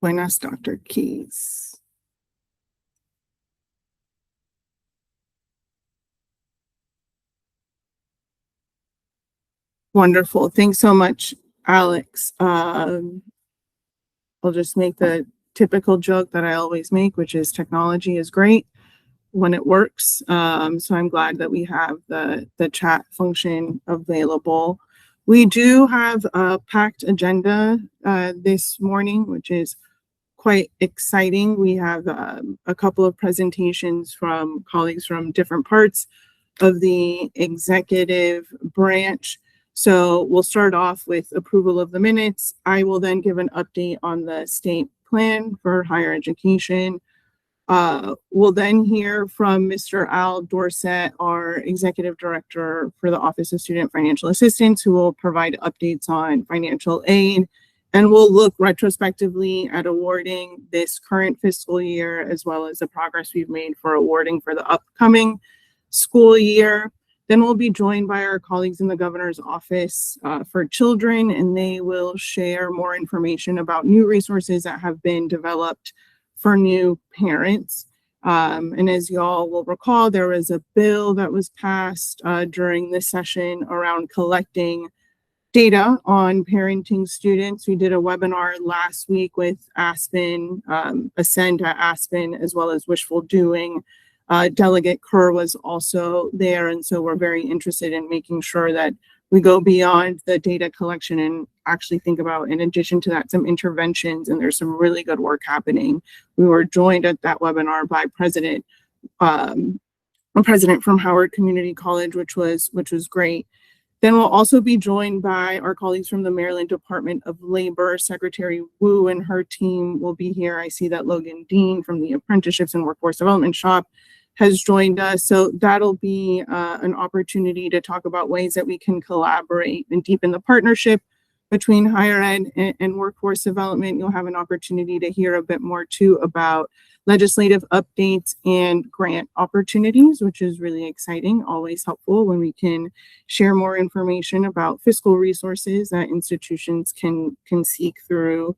Buenas, Dr. Keys. Wonderful. Thanks so much, Alex. I'll just make the typical joke that I always make, which is technology is great when it works. So I'm glad that we have the chat function available. We do have a packed agenda this morning, which is quite exciting. We have a couple of presentations from colleagues from different parts of the executive branch. So we'll start off with approval of the minutes. I will then give an update on the state plan for higher education. We'll then hear from Mr. Al Dorset, our Executive Director for the Office of Student Financial Assistance, who will provide updates on financial aid. And we'll look retrospectively at awarding this current fiscal year, as well as the progress we've made for awarding for the upcoming school year. Then we'll be joined by our colleagues in the Governor's Office for Children, and they will share more information about new resources that have been developed for new parents. And as y'all will recall, there was a bill that was passed during this session around collecting data on parenting students. We did a webinar last week with Aspen, Ascend at Aspen, as well as Wishful Doing. Delegate Kerr was also there, and so we're very interested in making sure that we go beyond the data collection and actually think about, in addition to that, some interventions, and there's some really good work happening. We were joined at that webinar by a president from Howard Community College, which was great. Then we'll also be joined by our colleagues from the Maryland Department of Labor. Secretary Wu and her team will be here. I see that Logan Dean from the Apprenticeships and Workforce Development Shop has joined us. So that'll be an opportunity to talk about ways that we can collaborate and deepen the partnership between higher ed and workforce development. You'll have an opportunity to hear a bit more too about legislative updates and grant opportunities, which is really exciting, always helpful when we can share more information about fiscal resources that institutions can seek through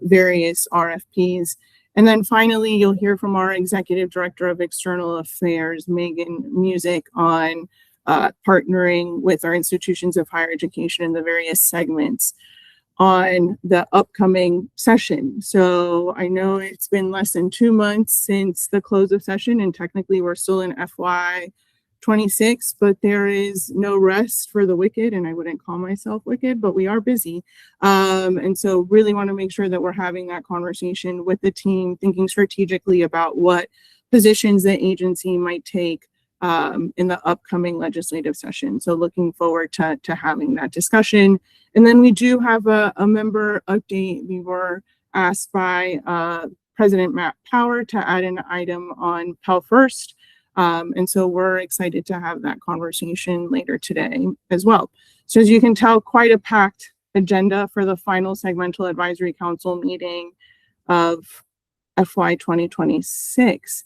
various RFPs. And then finally, you'll hear from our Executive Director of External Affairs, Megan Music, on partnering with our institutions of higher education in the various segments on the upcoming session. So I know it's been less than 2 months since the close of session, and technically we're still in FY 26, but there is no rest for the wicked, and I wouldn't call myself wicked, but we are busy. And so really want to make sure that we're having that conversation with the team, thinking strategically about what positions the agency might take in the upcoming legislative session. So looking forward to having that discussion. And then we do have a member update. We were asked by President Matt Power to add an item on Pell First. And so we're excited to have that conversation later today as well. So as you can tell, quite a packed agenda for the final Segmental Advisory Council meeting of FY 2026.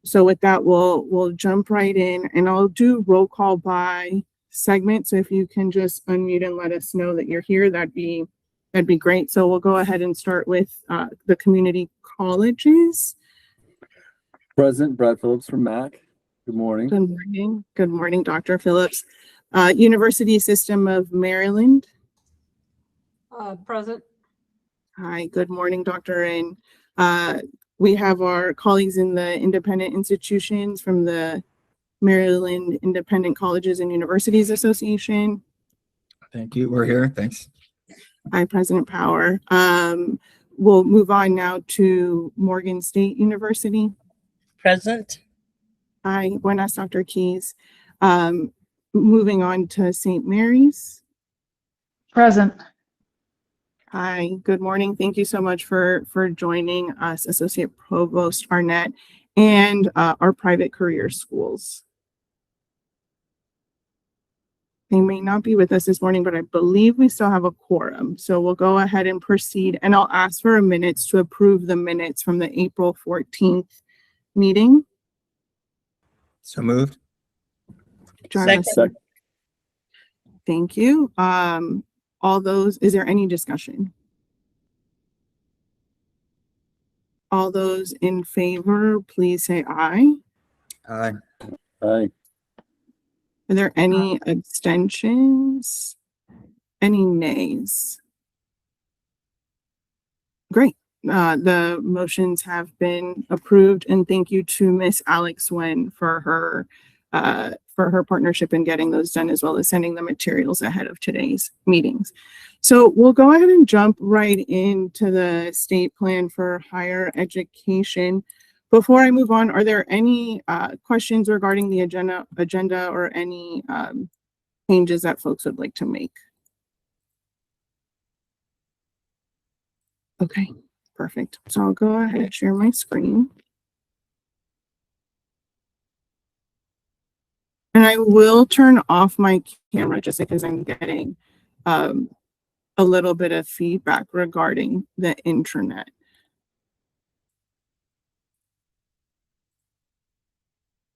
So with that, we'll jump right in, and I'll do roll call by segment. So if you can just unmute and let us know that you're here, that'd be great. So we'll go ahead and start with the community colleges. President Brad Phillips from MAC. Good morning. Good morning. Good morning, Dr. Phillips. University System of Maryland. Present. Hi, good morning, Dr. And we have our colleagues in the independent institutions from the Maryland Independent Colleges and Universities Association. Thank you. We're here. Thanks. Hi, President Power. We'll move on now to Morgan State University. Present. Hi, buenas, Dr. Keys. Moving on to St. Mary's. Present. Hi, good morning. Thank you so much for joining us, Associate Provost Arnett, and our private career schools. They may not be with us this morning, but I believe we still have a quorum. So we'll go ahead and proceed, and I'll ask for a minute to approve the minutes from the April 14th meeting. So moved. Second. Thank you. All those, is there any discussion? All those in favor, please say aye. Aye. Aye. Are there any abstentions? Any nays? Great. The motions have been approved, and thank you to Miss Alex Wen for her partnership in getting those done, as well as sending the materials ahead of today's meetings. So we'll go ahead and jump right into the state plan for higher education. Before I move on, are there any questions regarding the agenda or any changes that folks would like to make? Okay, perfect. So I'll go ahead and share my screen. And I will turn off my camera just because I'm getting a little bit of feedback regarding the internet.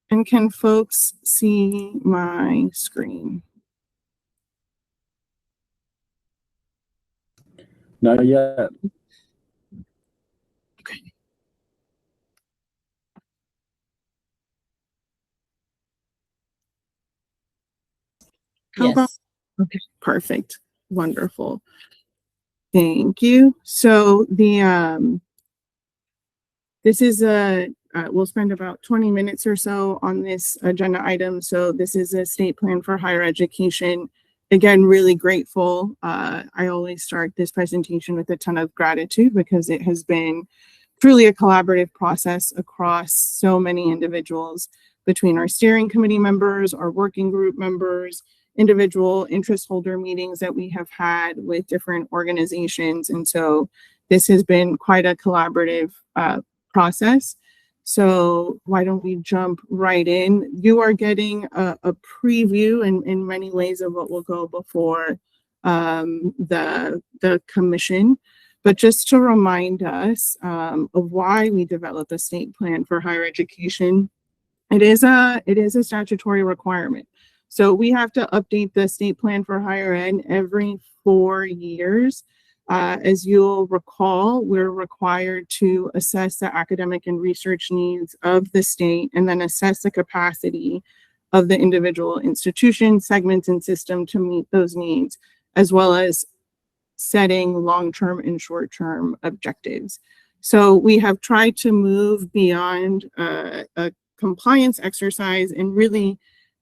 And can folks see my screen? Not yet. Okay. How about- Yes. Okay, perfect. Wonderful. Thank you. So this is we'll spend about 20 minutes or so on this agenda item. So this is a state plan for higher education. Again, really grateful. I always start this presentation with a ton of gratitude because it has been truly a collaborative process across so many individuals between our steering committee members, our working group members, individual interest holder meetings that we have had with different organizations. And so this has been quite a collaborative process. So why don't we jump right in? You are getting a preview in many ways of what will go before the commission. But just to remind us of why we developed a state plan for higher education, it is a statutory requirement. So we have to update the state plan for higher ed every 4 years. As you'll recall, we're required to assess the academic and research needs of the state and then assess the capacity of the individual institution, segments, and system to meet those needs, as well as setting long-term and short-term objectives. So we have tried to move beyond a compliance exercise and really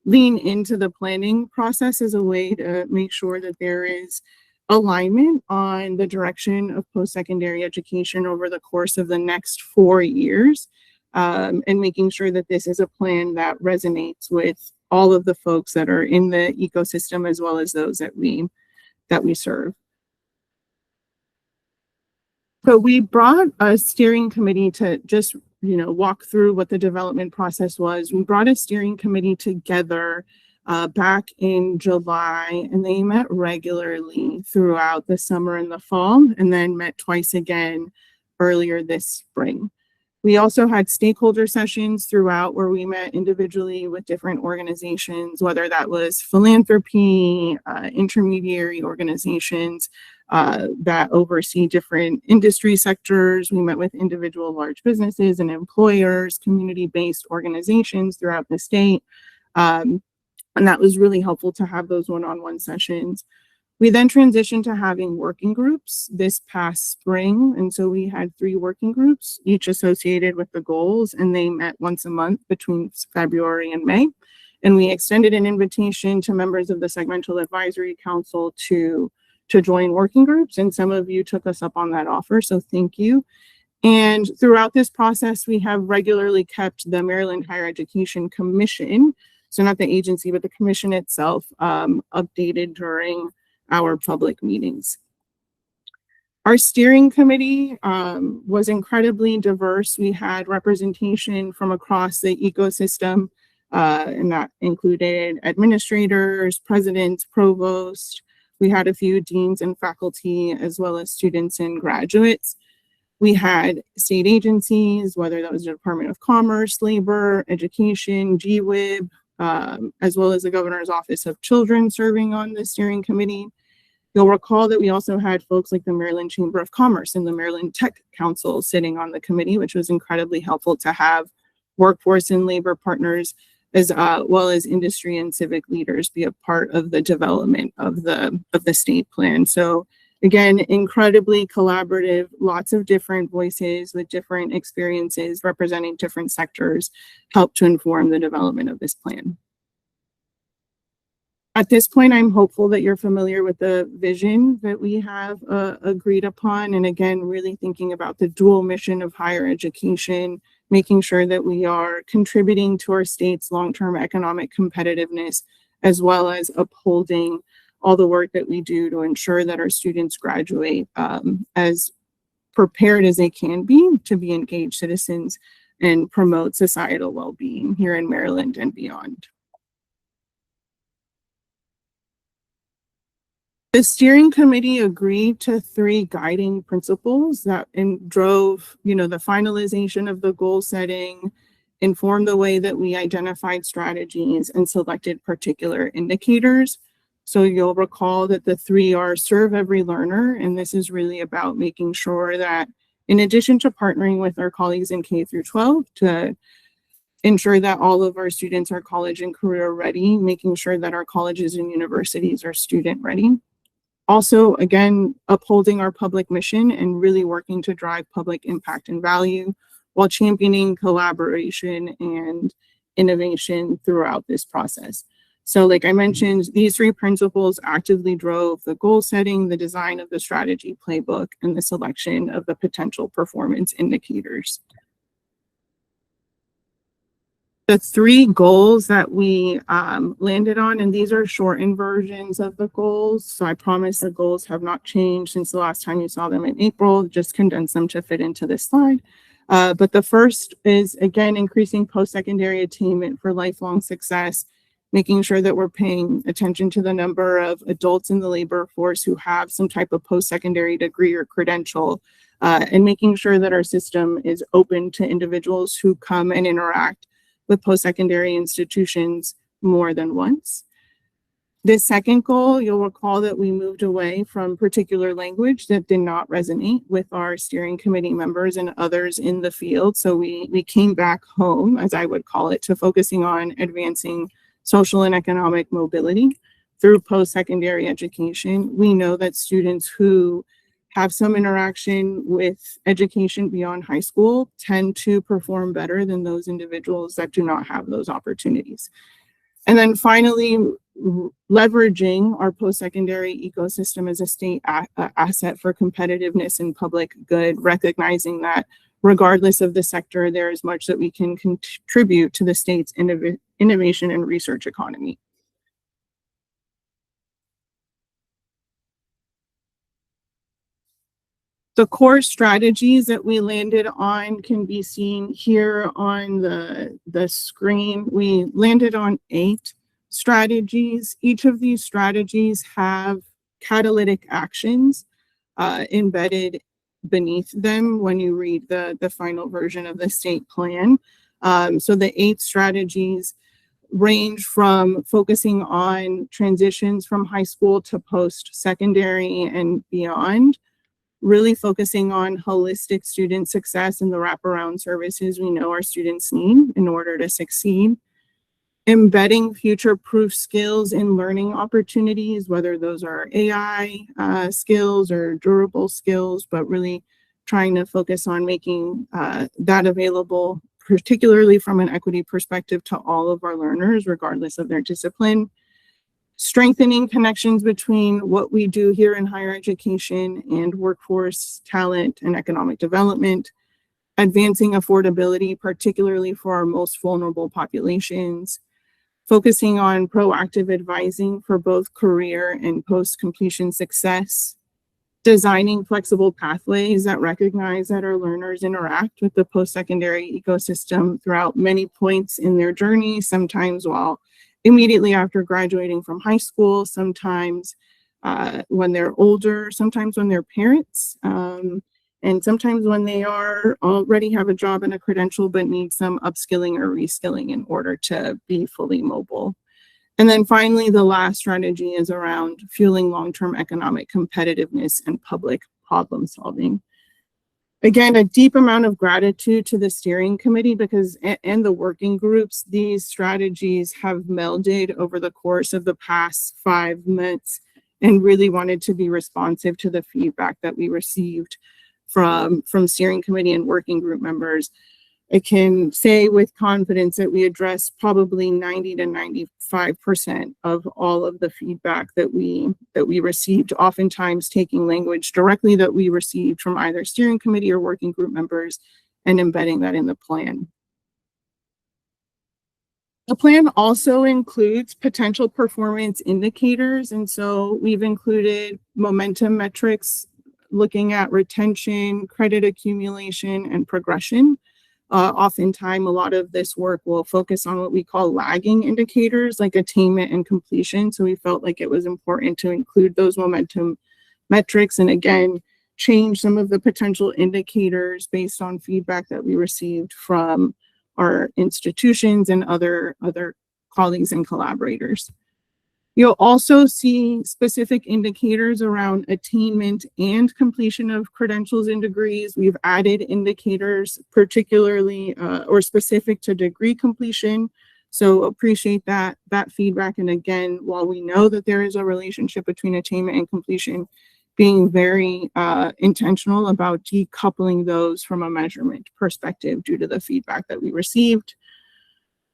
lean into the planning process as a way to make sure that there is alignment on the direction of post-secondary education over the course of the next 4 years, and making sure that this is a plan that resonates with all of the folks that are in the ecosystem as well as those that we serve. So we brought a steering committee to just, walk through what the development process was. We brought a steering committee together back in July, and they met regularly throughout the summer and the fall, and then met twice again earlier this spring. We also had stakeholder sessions throughout where we met individually with different organizations, whether that was philanthropy, intermediary organizations that oversee different industry sectors. We met with individual large businesses and employers, community-based organizations throughout the state. And that was really helpful to have those one-on-one sessions. We then transitioned to having working groups this past spring. And so we had 3 working groups, each associated with the goals, and they met once a month between February and May. And we extended an invitation to members of the Segmental Advisory Council to join working groups. And some of you took us up on that offer, so thank you. And throughout this process, we have regularly kept the Maryland Higher Education Commission, so not the agency, but the commission itself, updated during our public meetings. Our steering committee was incredibly diverse. We had representation from across the ecosystem, and that included administrators, presidents, provosts. We had a few deans and faculty, as well as students and graduates. We had state agencies, whether that was the Department of Commerce, Labor, Education, GWIB, as well as the Governor's Office of Children serving on the steering committee. You'll recall that we also had folks like the Maryland Chamber of Commerce and the Maryland Tech Council sitting on the committee, which was incredibly helpful to have workforce and labor partners as well as industry and civic leaders be a part of the development of the state plan. So again, incredibly collaborative, lots of different voices with different experiences representing different sectors help to inform the development of this plan. At this point, I'm hopeful that you're familiar with the vision that we have agreed upon. And again, really thinking about the dual mission of higher education, making sure that we are contributing to our state's long-term economic competitiveness, as well as upholding all the work that we do to ensure that our students graduate as prepared as they can be to be engaged citizens and promote societal well-being here in Maryland and beyond. The steering committee agreed to 3 guiding principles that drove, the finalization of the goal setting, informed the way that we identified strategies and selected particular indicators. So you'll recall that the 3 are serve every learner, and this is really about making sure that in addition to partnering with our colleagues in K through 12 to ensure that all of our students are college and career ready, making sure that our colleges and universities are student ready. Also, again, upholding our public mission and really working to drive public impact and value while championing collaboration and innovation throughout this process. So like I mentioned, these 3 principles actively drove the goal setting, the design of the strategy playbook, and the selection of the potential performance indicators. The 3 goals that we landed on, and these are shortened versions of the goals. So I promise the goals have not changed since the last time you saw them in April, just condensed them to fit into this slide. But the first is, again, increasing post-secondary attainment for lifelong success, making sure that we're paying attention to the number of adults in the labor force who have some type of post-secondary degree or credential, and making sure that our system is open to individuals who come and interact with post-secondary institutions more than once. This second goal, you'll recall that we moved away from particular language that did not resonate with our steering committee members and others in the field. So we came back home, as I would call it, to focusing on advancing social and economic mobility through post-secondary education. We know that students who have some interaction with education beyond high school tend to perform better than those individuals that do not have those opportunities. And then finally, leveraging our post-secondary ecosystem as a state asset for competitiveness and public good, recognizing that regardless of the sector, there is much that we can contribute to the state's innovation and research economy. The core strategies that we landed on can be seen here on the screen. We landed on 8 strategies. Each of these strategies have catalytic actions embedded beneath them when you read the final version of the state plan. So the 8 strategies range from focusing on transitions from high school to post-secondary and beyond, really focusing on holistic student success and the wraparound services we know our students need in order to succeed, embedding future-proof skills in learning opportunities, whether those are AI skills or durable skills, but really trying to focus on making that available, particularly from an equity perspective, to all of our learners, regardless of their discipline. Strengthening connections between what we do here in higher education and workforce, talent, and economic development, advancing affordability, particularly for our most vulnerable populations, focusing on proactive advising for both career and post-completion success, designing flexible pathways that recognize that our learners interact with the post-secondary ecosystem throughout many points in their journey, sometimes while immediately after graduating from high school, sometimes when they're older, sometimes when they're parents, and sometimes when they already have a job and a credential but need some upskilling or reskilling in order to be fully mobile. And then finally, the last strategy is around fueling long-term economic competitiveness and public problem solving. Again, a deep amount of gratitude to the steering committee because and the working groups. These strategies have melded over the course of the past 5 months and really wanted to be responsive to the feedback that we received from steering committee and working group members. I can say with confidence that we addressed probably 90 to 95% of all of the feedback that we received, oftentimes taking language directly that we received from either steering committee or working group members and embedding that in the plan. The plan also includes potential performance indicators, and so we've included momentum metrics looking at retention, credit accumulation, and progression. Oftentimes, a lot of this work will focus on what we call lagging indicators like attainment and completion. So we felt like it was important to include those momentum metrics and again, change some of the potential indicators based on feedback that we received from our institutions and other colleagues and collaborators. You'll also see specific indicators around attainment and completion of credentials and degrees. We've added indicators particularly or specific to degree completion. So appreciate that feedback. And again, while we know that there is a relationship between attainment and completion, being very intentional about decoupling those from a measurement perspective due to the feedback that we received.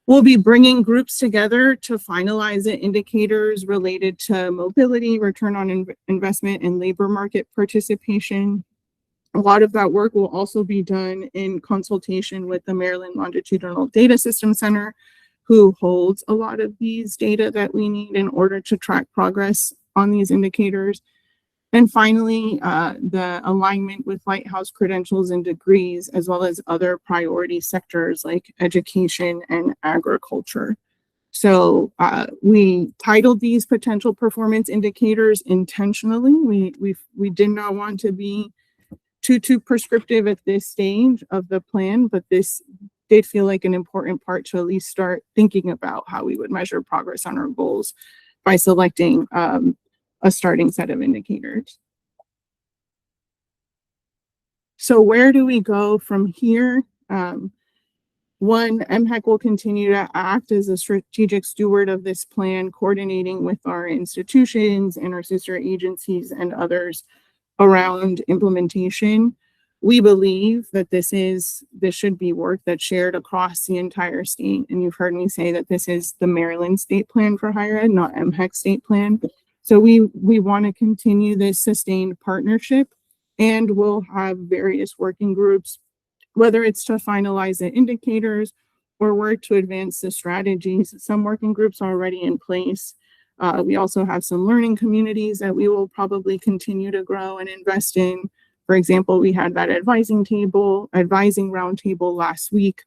We'll be bringing groups together to finalize the indicators related to mobility, return on investment, and labor market participation. A lot of that work will also be done in consultation with the Maryland Longitudinal Data System Center, who holds a lot of these data that we need in order to track progress on these indicators. And finally, the alignment with Lighthouse credentials and degrees, as well as other priority sectors like education and agriculture. So we titled these potential performance indicators intentionally. We did not want to be too prescriptive at this stage of the plan, but this did feel like an important part to at least start thinking about how we would measure progress on our goals by selecting a starting set of indicators. So where do we go from here? One, MHEC will continue to act as a strategic steward of this plan, coordinating with our institutions and our sister agencies and others around implementation. We believe that this should be work that's shared across the entire state. And you've heard me say that this is the Maryland State Plan for Higher Ed, not MHEC State Plan. So we want to continue this sustained partnership, and we'll have various working groups, whether it's to finalize the indicators or work to advance the strategies. Some working groups are already in place. We also have some learning communities that we will probably continue to grow and invest in. For example, we had that advising roundtable last week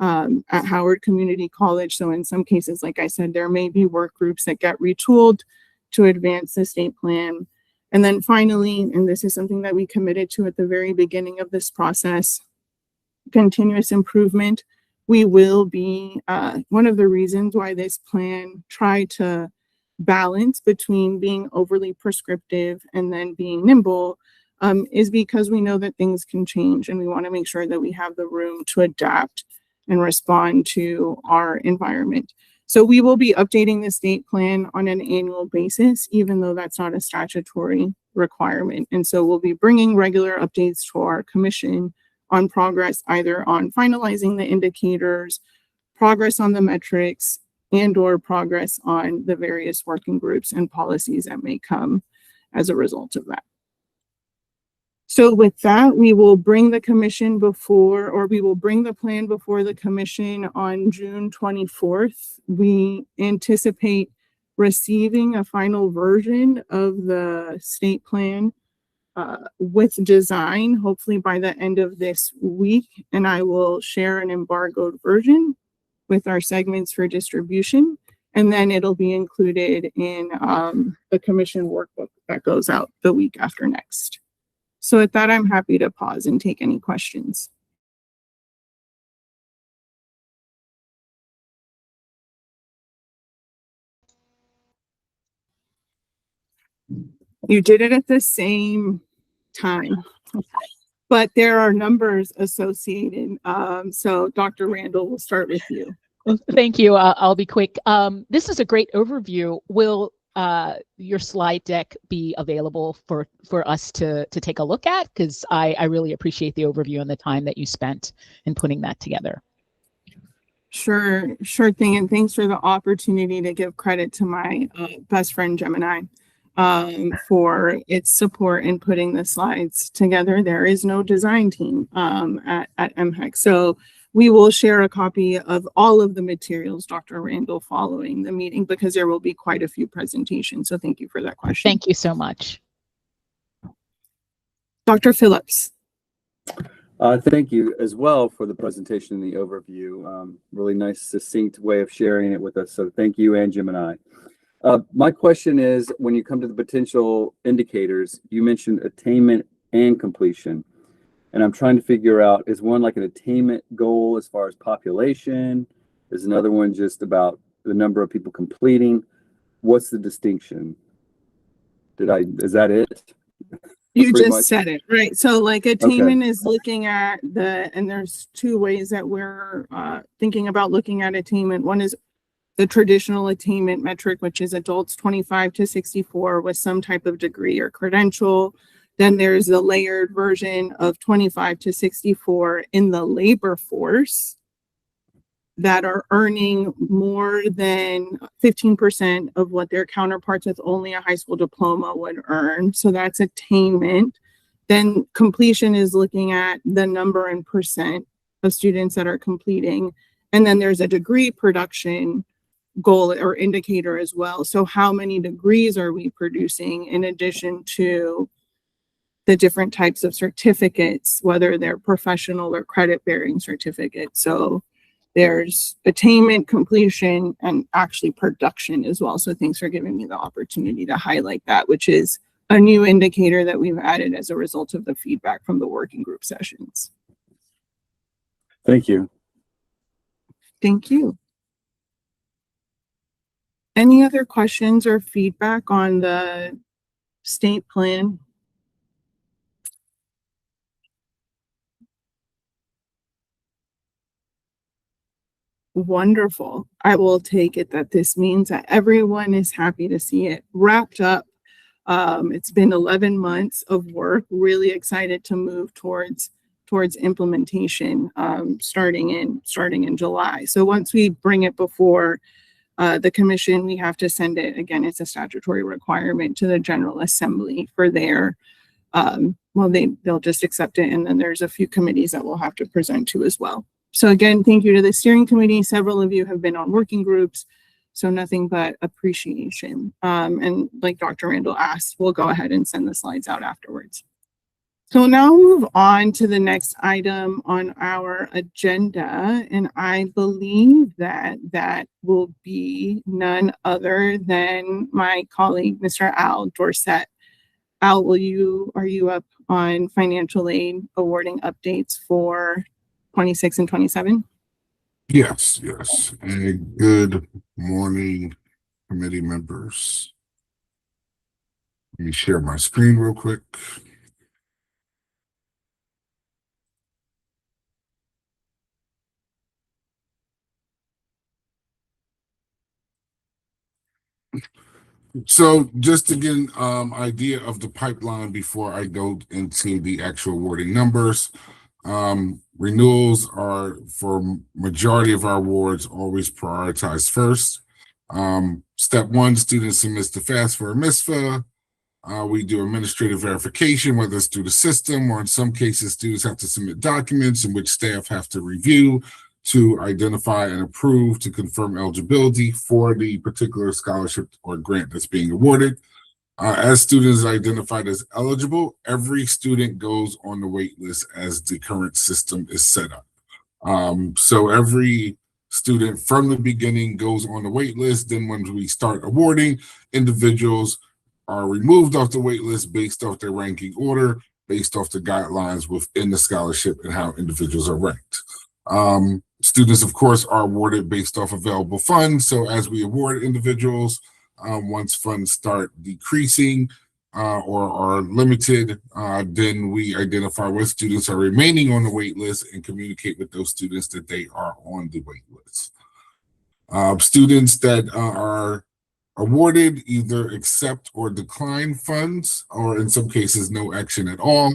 at Howard Community College. So in some cases, like I said, there may be work groups that get retooled to advance the state plan. And then finally, and this is something that we committed to at the very beginning of this process, continuous improvement. We will be, one of the reasons why this plan tried to balance between being overly prescriptive and then being nimble is because we know that things can change and we want to make sure that we have the room to adapt and respond to our environment. So we will be updating the state plan on an annual basis, even though that's not a statutory requirement. And so we'll be bringing regular updates to our commission on progress, either on finalizing the indicators, progress on the metrics, and/or progress on the various working groups and policies that may come as a result of that. So with that, we will bring the commission before, or we will bring the plan before the commission on June 24th. We anticipate receiving a final version of the state plan with design, hopefully by the end of this week. And I will share an embargoed version with our segments for distribution. And then it'll be included in the commission workbook that goes out the week after next. So with that, I'm happy to pause and take any questions. You did it at the same time, but there are numbers associated. So Dr. Randall, we'll start with you. Well, thank you. I'll be quick. This is a great overview. Will your slide deck be available for us to take a look at? Because I really appreciate the overview and the time that you spent in putting that together. Sure thing. And thanks for the opportunity to give credit to my best friend Gemini for its support in putting the slides together. There is no design team at MHEC. So we will share a copy of all of the materials, Dr. Randall, following the meeting, because there will be quite a few presentations. So thank you for that question. Thank you so much. Dr. Phillips. Thank you as well for the presentation and the overview. Really nice, succinct way of sharing it with us. So thank you and Gemini. My question is, when you come to the potential indicators, you mentioned attainment and completion. And I'm trying to figure out, is one like an attainment goal as far as population? Is another one just about the number of people completing? What's the distinction? Is that it? You Pretty just much. said it, right? So like attainment is looking at and there's two ways that we're thinking about looking at attainment. One is the traditional attainment metric, which is adults 25 to 64 with some type of degree or credential. Then there's the layered version of 25 to 64 in the labor force that are earning more than 15% of what their counterparts with only a high school diploma would earn. So that's attainment. Then completion is looking at the number and percent of students that are completing. And then there's a degree production goal or indicator as well. So how many degrees are we producing in addition to the different types of certificates, whether they're professional or credit-bearing certificates. So there's attainment, completion, and actually production as well. So thanks for giving me the opportunity to highlight that, which is a new indicator that we've added as a result of the feedback from the working group sessions. Thank you. Thank you. Any other questions or feedback on the state plan? Wonderful. I will take it that this means that everyone is happy to see it wrapped up. It's been 11 months of work, really excited to move towards implementation starting in July. So once we bring it before the commission, we have to send it, again, it's a statutory requirement to the General Assembly for their well, they'll just accept it, and then there's a few committees that we'll have to present to as well. So again, thank you to the steering committee. Several of you have been on working groups, so nothing but appreciation. And like Dr. Randall asked, we'll go ahead and send the slides out afterwards. So we'll now move on to the next item on our agenda, and I believe that that will be none other than my colleague, Mr. Al Dorset. Al, are you up on financial aid awarding updates for 26 and 27? Yes. And good morning, committee members. Let me share my screen real quick. So just to get an idea of the pipeline before I go into the actual awarding numbers, renewals are, for majority of our awards, always prioritized first. Step one, student submits the FAFSA or MISFA. We do administrative verification, whether it's through the system or in some cases, students have to submit documents in which staff have to review to identify and approve to confirm eligibility for the particular scholarship or grant that's being awarded. As students are identified as eligible, every student goes on the wait list as the current system is set up. So every student from the beginning goes on the wait list. Then when we start awarding, individuals are removed off the wait list based off their ranking order, based off the guidelines within the scholarship and how individuals are ranked. Students, of course, are awarded based off available funds. So as we award individuals, once funds start decreasing, or are limited, then we identify what students are remaining on the wait list and communicate with those students that they are on the wait list. Students that are awarded either accept or decline funds, or in some cases, no action at all.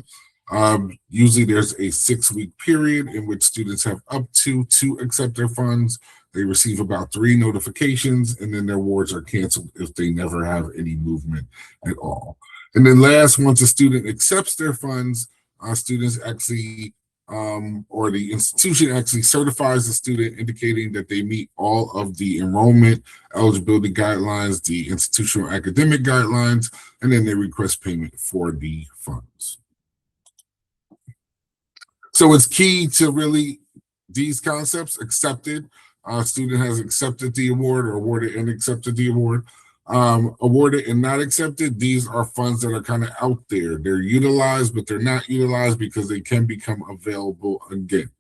Usually there's a 6-week period in which students have up to accept their funds. They receive about 3 notifications, and then their awards are canceled if they never have any movement at all. And then last, once a student accepts their funds, students actually, or the institution actually certifies the student, indicating that they meet all of the enrollment eligibility guidelines, the institutional academic guidelines, and then they request payment for the funds. So it's key to really these concepts: accepted, student has accepted the award, or awarded and accepted the award. Awarded and not accepted, these are funds that are kind of out there. They're utilized, but they're not utilized because they can become available again.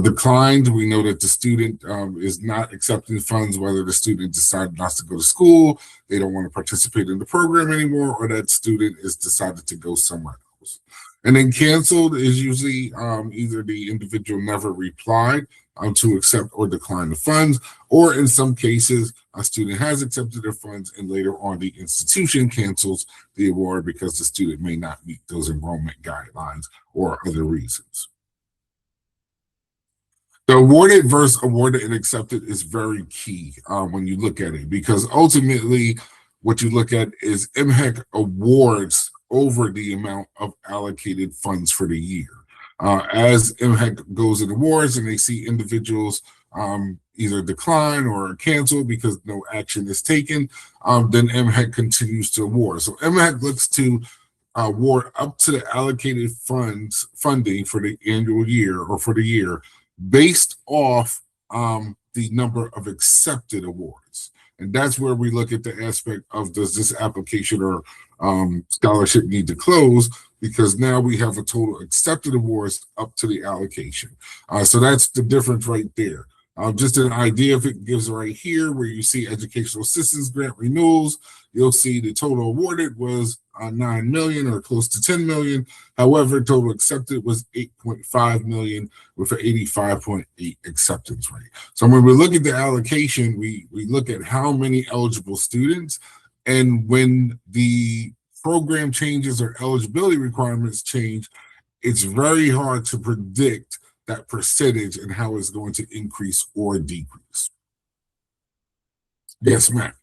Declined, we know that the student is not accepting funds, whether the student decided not to go to school, they don't want to participate in the program anymore, or that student is decided to go somewhere else. And then canceled is usually either the individual never replied to accept or decline the funds, or in some cases, a student has accepted their funds and later on the institution cancels the award because the student may not meet those enrollment guidelines or other reasons. The awarded versus awarded and accepted is very key when you look at it, because ultimately what you look at is MHEC awards over the amount of allocated funds for the year. As MHEC goes in awards and they see individuals either decline or cancel because no action is taken, then MHEC continues to award. So MHEC looks to award up to the allocated funding for the annual year or for the year based off the number of accepted awards. And that's where we look at the aspect of, does this application or scholarship need to close, because now we have a total accepted awards up to the allocation. So that's the difference right there. Just an idea of it gives right here, where you see educational assistance grant renewals, you'll see the total awarded was 9 million or close to 10 million. However, total accepted was 8.5 million with an 85.8 acceptance rate. So when we look at the allocation, we look at how many eligible students, and when the program changes or eligibility requirements change, it's very hard to predict that percentage and how it's going to increase or decrease. Yes, ma'am.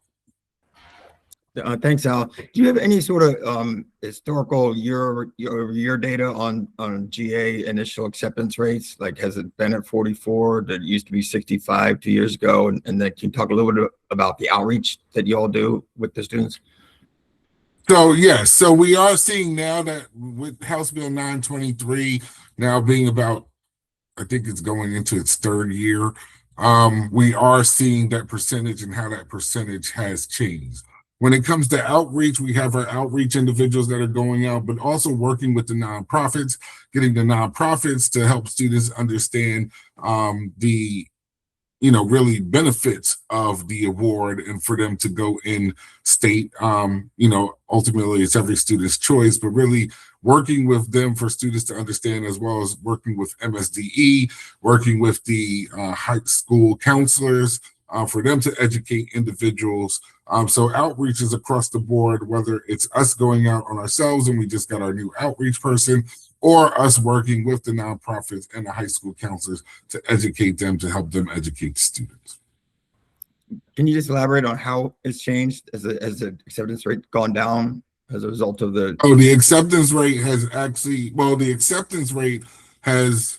Thanks, Al. Do you have any sort of historical year data on GA initial acceptance rates? Like, has it been at 44? That used to be 65 2 years ago? And then can you talk a little bit about the outreach that you all do with the students? So yes, so we are seeing now that with House Bill 923 now being about, I think it's going into its 3rd year, we are seeing that percentage and how that percentage has changed. When it comes to outreach, we have our outreach individuals that are going out, but also working with the nonprofits, getting the nonprofits to help students understand the really benefits of the award, and for them to go in state. Ultimately it's every student's choice, but really working with them for students to understand, as well as working with MSDE, working with the high school counselors, for them to educate individuals. So outreach is across the board, whether it's us going out on ourselves and we just got our new outreach person, or us working with the nonprofits and the high school counselors to educate them, to help them educate the students. Can you just elaborate on how it's changed as the acceptance rate gone down as a result of the? Oh, the acceptance rate has actually, the acceptance rate has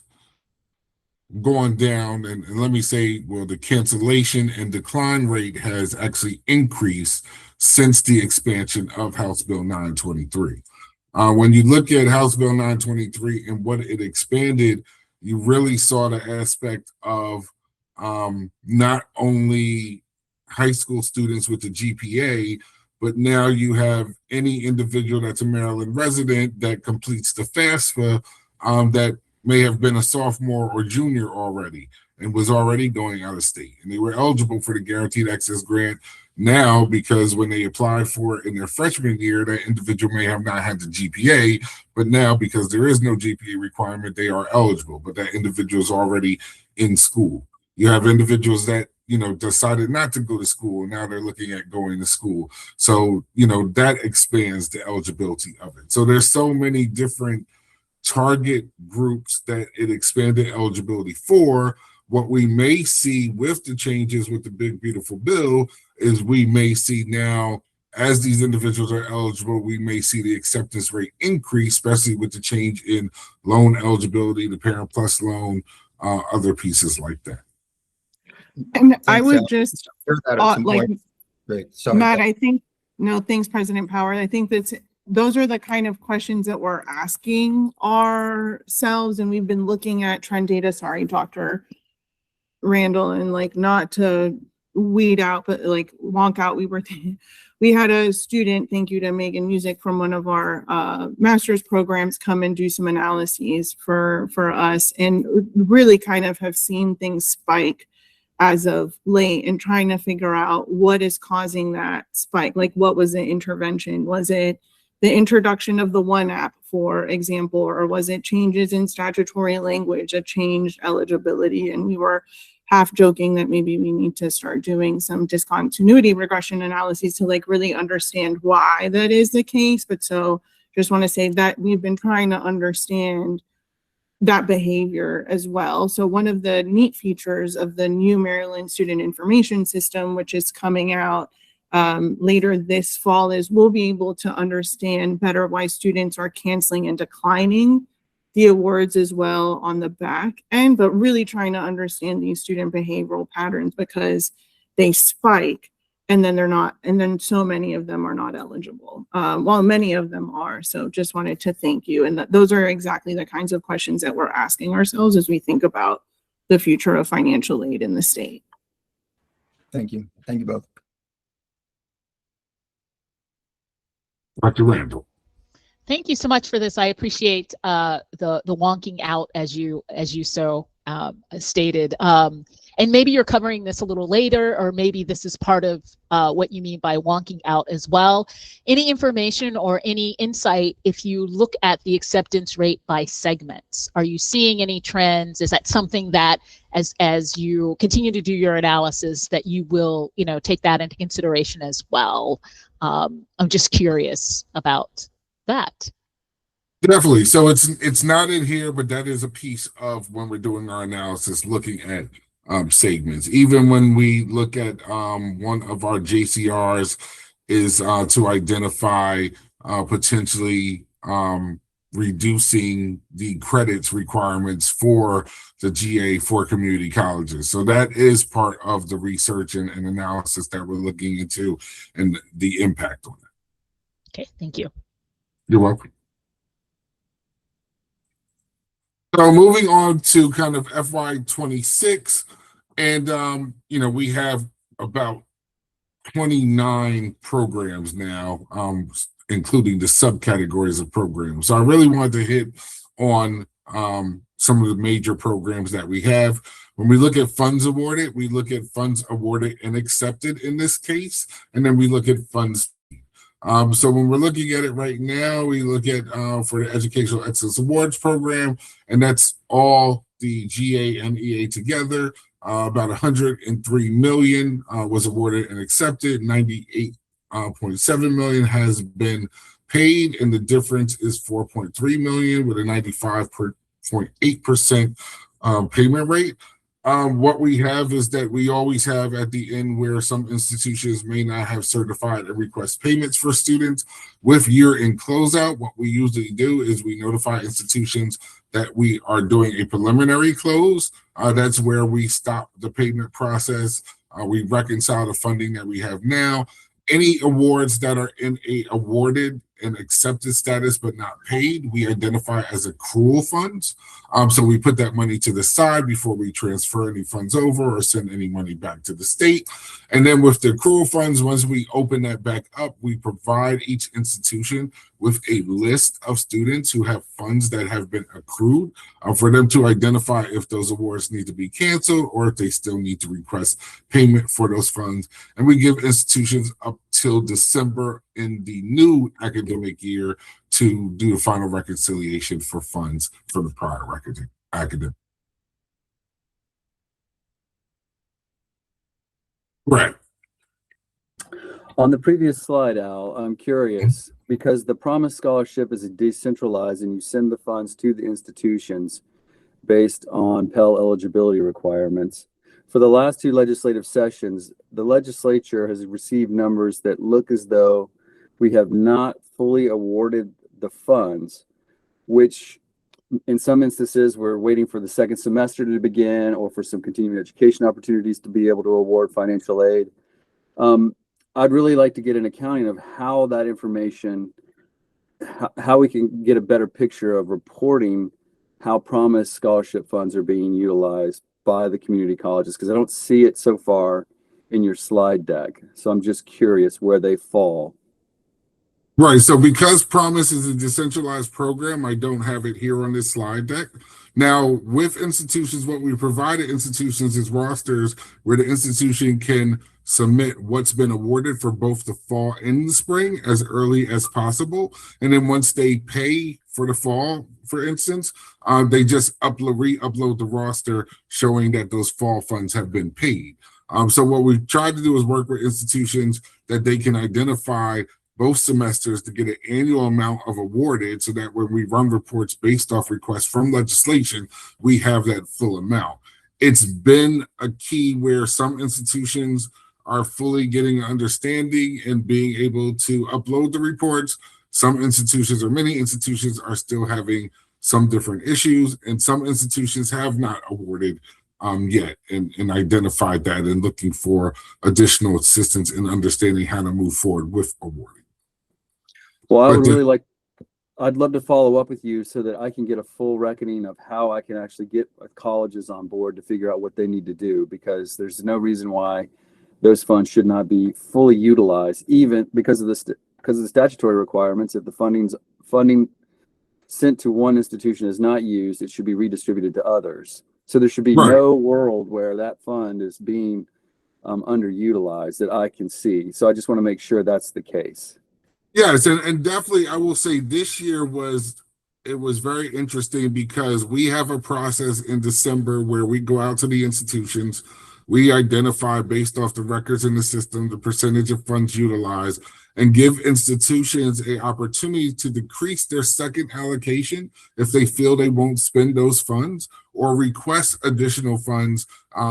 gone down, and let me say, the cancellation and decline rate has actually increased since the expansion of House Bill 923. When you look at House Bill 923 and what it expanded, you really saw the aspect of not only high school students with the GPA, but now you have any individual that's a Maryland resident that completes the FAFSA that may have been a sophomore or junior already and was already going out of state, and they were eligible for the Guaranteed Access Grant now, because when they apply for it in their freshman year, that individual may have not had the GPA, but now because there is no GPA requirement, they are eligible, but that individual is already in school. You have individuals that, decided not to go to school. Now they're looking at going to school. So, that expands the eligibility of it. So there's so many different target groups that it expanded eligibility for. What we may see with the changes with the big beautiful bill is we may see now, as these individuals are eligible, we may see the acceptance rate increase, especially with the change in loan eligibility, the Parent Plus loan, other pieces like that. And I Thanks, would Al. just, Heard that at some like, point. Great. Sorry. Matt, I think, no, thanks, President Power. I think those are the kind of questions that we're asking ourselves, and we've been looking at trend data. Sorry, Dr. Randall, and like not to weed out, but like wonk out. We had a student, thank you to Megan Music from one of our master's programs, come and do some analyses for us, and really kind of have seen things spike as of late, and trying to figure out what is causing that spike. Like, what was the intervention? Was it the introduction of the one app, for example, or was it changes in statutory language that changed eligibility? And we were half joking that maybe we need to start doing some discontinuity regression analyses to like really understand why that is the case. But so just want to say that we've been trying to understand that behavior as well. So one of the neat features of the new Maryland Student Information System, which is coming out later this fall, is we'll be able to understand better why students are canceling and declining the awards as well on the back end, but really trying to understand these student behavioral patterns, because they spike and then they're not, and then so many of them are not eligible. Well, many of them are. So just wanted to thank you. And those are exactly the kinds of questions that we're asking ourselves as we think about the future of financial aid in the state. Thank you. Thank you both. Dr. Randall. Thank you so much for this. I appreciate the wonking out, as you so stated. And maybe you're covering this a little later, or maybe this is part of what you mean by wonking out as well. Any information or any insight if you look at the acceptance rate by segments? Are you seeing any trends? Is that something that, as you continue to do your analysis, that you will take that into consideration as well? I'm just curious about that. Definitely. So it's not in here, but that is a piece of when we're doing our analysis, looking at segments. Even when we look at one of our JCRs is to identify potentially reducing the credits requirements for the GA for community colleges. So that is part of the research and analysis that we're looking into and the impact on it. Okay, thank you. You're welcome. So moving on to kind of FY26, and we have about 29 programs now, including the subcategories of programs. So I really wanted to hit on some of the major programs that we have. When we look at funds awarded, we look at funds awarded and accepted in this case, and then we look at funds. So when we're looking at it right now, we look at for the Educational Excellence Awards Program, and that's all the GA and EA together. About 103 million was awarded and accepted. 98.7 million has been paid, and the difference is 4.3 million with a 95.8% payment rate. What we have is that we always have at the end where some institutions may not have certified and request payments for students. With year-end closeout, what we usually do is we notify institutions that we are doing a preliminary close. That's where we stop the payment process. We reconcile the funding that we have now. Any awards that are in a awarded and accepted status but not paid, we identify as accrual funds. So we put that money to the side before we transfer any funds over or send any money back to the state. And then with the accrual funds, once we open that back up, we provide each institution with a list of students who have funds that have been accrued, for them to identify if those awards need to be canceled or if they still need to request payment for those funds. And we give institutions up till December in the new academic year to do the final reconciliation for funds for the prior academic. Right. On the previous slide, Al, I'm curious, because the Promise Scholarship is decentralized and you send the funds to the institutions based on Pell eligibility requirements. For the last two legislative sessions, the legislature has received numbers that look as though we have not fully awarded the funds, which in some instances, we're waiting for the second semester to begin or for some continuing education opportunities to be able to award financial aid. I'd really like to get an accounting of how that information, how we can get a better picture of reporting how Promise scholarship funds are being utilized by the community colleges, because I don't see it so far in your slide deck. So I'm just curious where they fall. Right. So because Promise is a decentralized program, I don't have it here on this slide deck. Now, with institutions, what we provided institutions is rosters where the institution can submit what's been awarded for both the fall and the spring as early as possible. And then once they pay for the fall, for instance, they just re-upload the roster showing that those fall funds have been paid. So what we've tried to do is work with institutions that they can identify both semesters to get an annual amount of awarded, so that when we run reports based off requests from legislation, we have that full amount. It's been a key where some institutions are fully getting an understanding and being able to upload the reports. Some institutions, or many institutions, are still having some different issues, and some institutions have not awarded yet and identified that and looking for additional assistance in understanding how to move forward with awarding. Well, I'd love to follow up with you so that I can get a full reckoning of how I can actually get colleges on board to figure out what they need to do, because there's no reason why those funds should not be fully utilized, even because of the statutory requirements. If the funding sent to one institution is not used, it should be redistributed to others. So there should be no world where that fund is being underutilized that I can see. So I just want to make sure that's the case. Yes, and definitely I will say this year was very interesting because we have a process in December where we go out to the institutions, we identify based off the records in the system the percentage of funds utilized, and give institutions an opportunity to decrease their second allocation if they feel they won't spend those funds, or request additional funds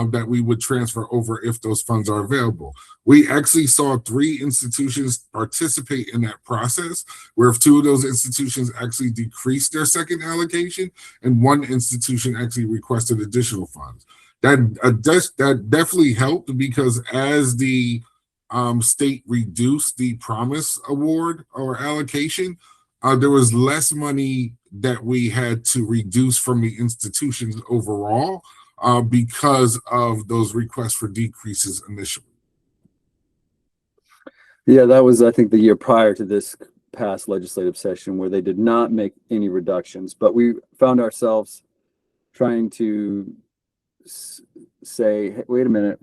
that we would transfer over if those funds are available. We actually saw 3 institutions participate in that process, where 2 of those institutions actually decreased their second allocation, and 1 institution actually requested additional funds. That definitely helped, because as the state reduced the Promise award or allocation, there was less money that we had to reduce from the institutions overall because of those requests for decreases initially. Yeah, that was, I think, the year prior to this past legislative session where they did not make any reductions, but we found ourselves trying to say, hey, wait a minute,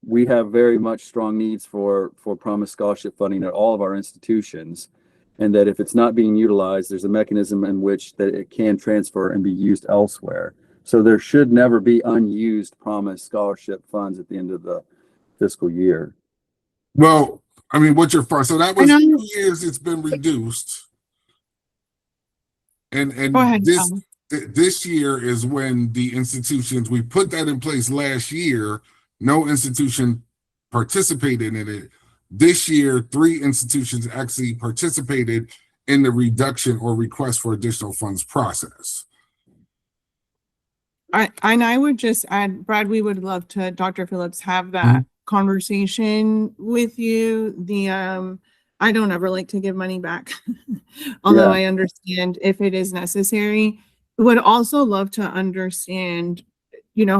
we have very much strong needs for Promise scholarship funding at all of our institutions, and that if it's not being utilized, there's a mechanism in which that it can transfer and be used elsewhere. So there should never be unused Promise scholarship funds at the end of the fiscal year. Well, I mean, what's your fund? So that was 2 years it's been reduced. And Go ahead, this year is when the institutions, we put that in place last year. No institution participated in it. This year, 3 institutions actually participated in the reduction or request for additional funds process. I would just add, Brad, we would love to, Dr. Phillips, have that conversation with you. I don't ever like to give money back, although I understand if it is necessary. Would also love to understand,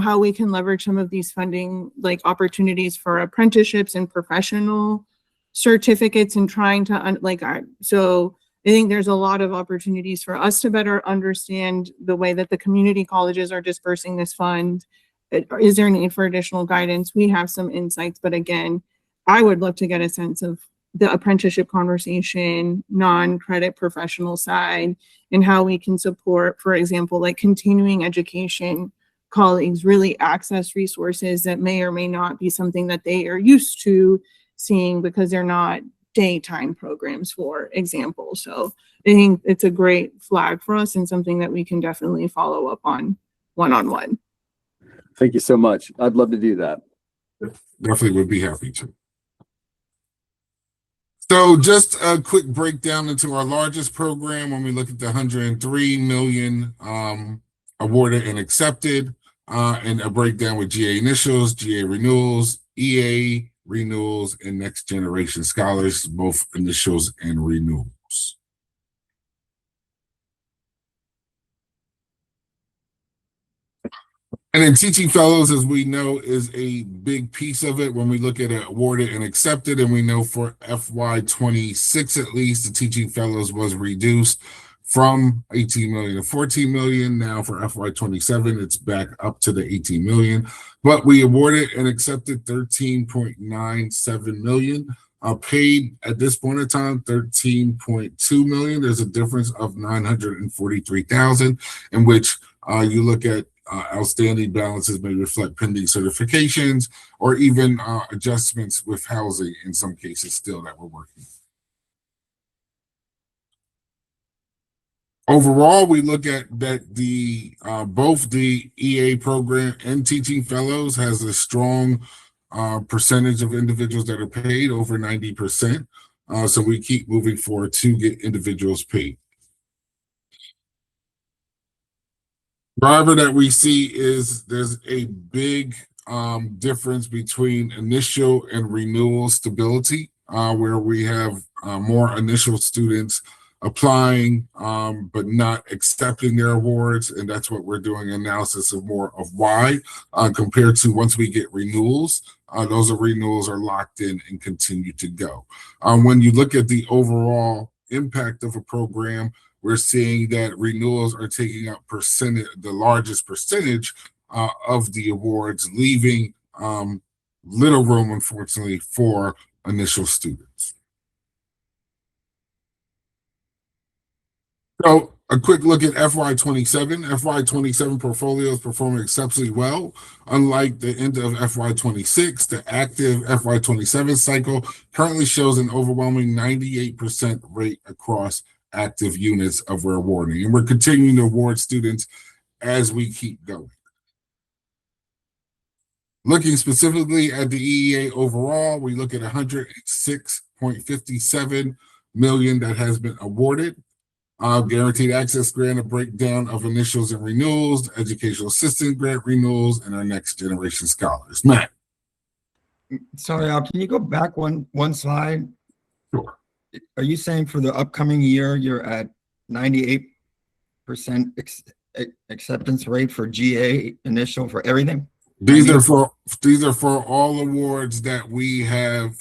how we can leverage some of these funding, like opportunities for apprenticeships and professional certificates, and trying to so I think there's a lot of opportunities for us to better understand the way that the community colleges are dispersing this fund. Is there a need for additional guidance? We have some insights, but again, I would love to get a sense of the apprenticeship conversation, non-credit professional side, and how we can support, for example, like continuing education colleagues really access resources that may or may not be something that they are used to seeing because they're not daytime programs, for example. So I think it's a great flag for us and something that we can definitely follow up on one-on-one. Thank you so much. I'd love to do that. Definitely would be happy to. So just a quick breakdown into our largest program when we look at the 103 million awarded and accepted, and a breakdown with GA initials, GA renewals, EA renewals, and next generation scholars, both initials and renewals. And then teaching fellows, as we know, is a big piece of it when we look at it awarded and accepted. And we know for FY26, at least, the teaching fellows was reduced from 18 million to 14 million. Now for FY27, it's back up to the 18 million. But we awarded and accepted 13.97 million. Paid at this point in time, 13.2 million. There's a difference of 943,000, in which you look at outstanding balances may reflect pending certifications or even adjustments with housing in some cases still that we're working. Overall, we look at that the both the EA program and teaching fellows has a strong percentage of individuals that are paid, over 90%. So we keep moving forward to get individuals paid. Driver that we see is there's a big difference between initial and renewal stability, where we have more initial students applying but not accepting their awards, and that's what we're doing analysis of more of why, compared to once we get renewals. Those renewals are locked in and continue to go. When you look at the overall impact of a program, we're seeing that renewals are taking up the largest percentage of the awards, leaving little room, unfortunately, for initial students. So a quick look at FY27. FY27 portfolio is performing exceptionally well. Unlike the end of FY26, the active FY27 cycle currently shows an overwhelming 98% rate across active units of we're awarding. And we're continuing to award students as we keep going. Looking specifically at the EEA overall, we look at 106.57 million that has been awarded. Guaranteed access grant, a breakdown of initials and renewals, educational assistant grant renewals, and our next generation scholars. Matt. Sorry, Al, can you go back one slide? Sure. Are you saying for the upcoming year, you're at 98% acceptance rate for GA initial for everything? These are for all awards that we have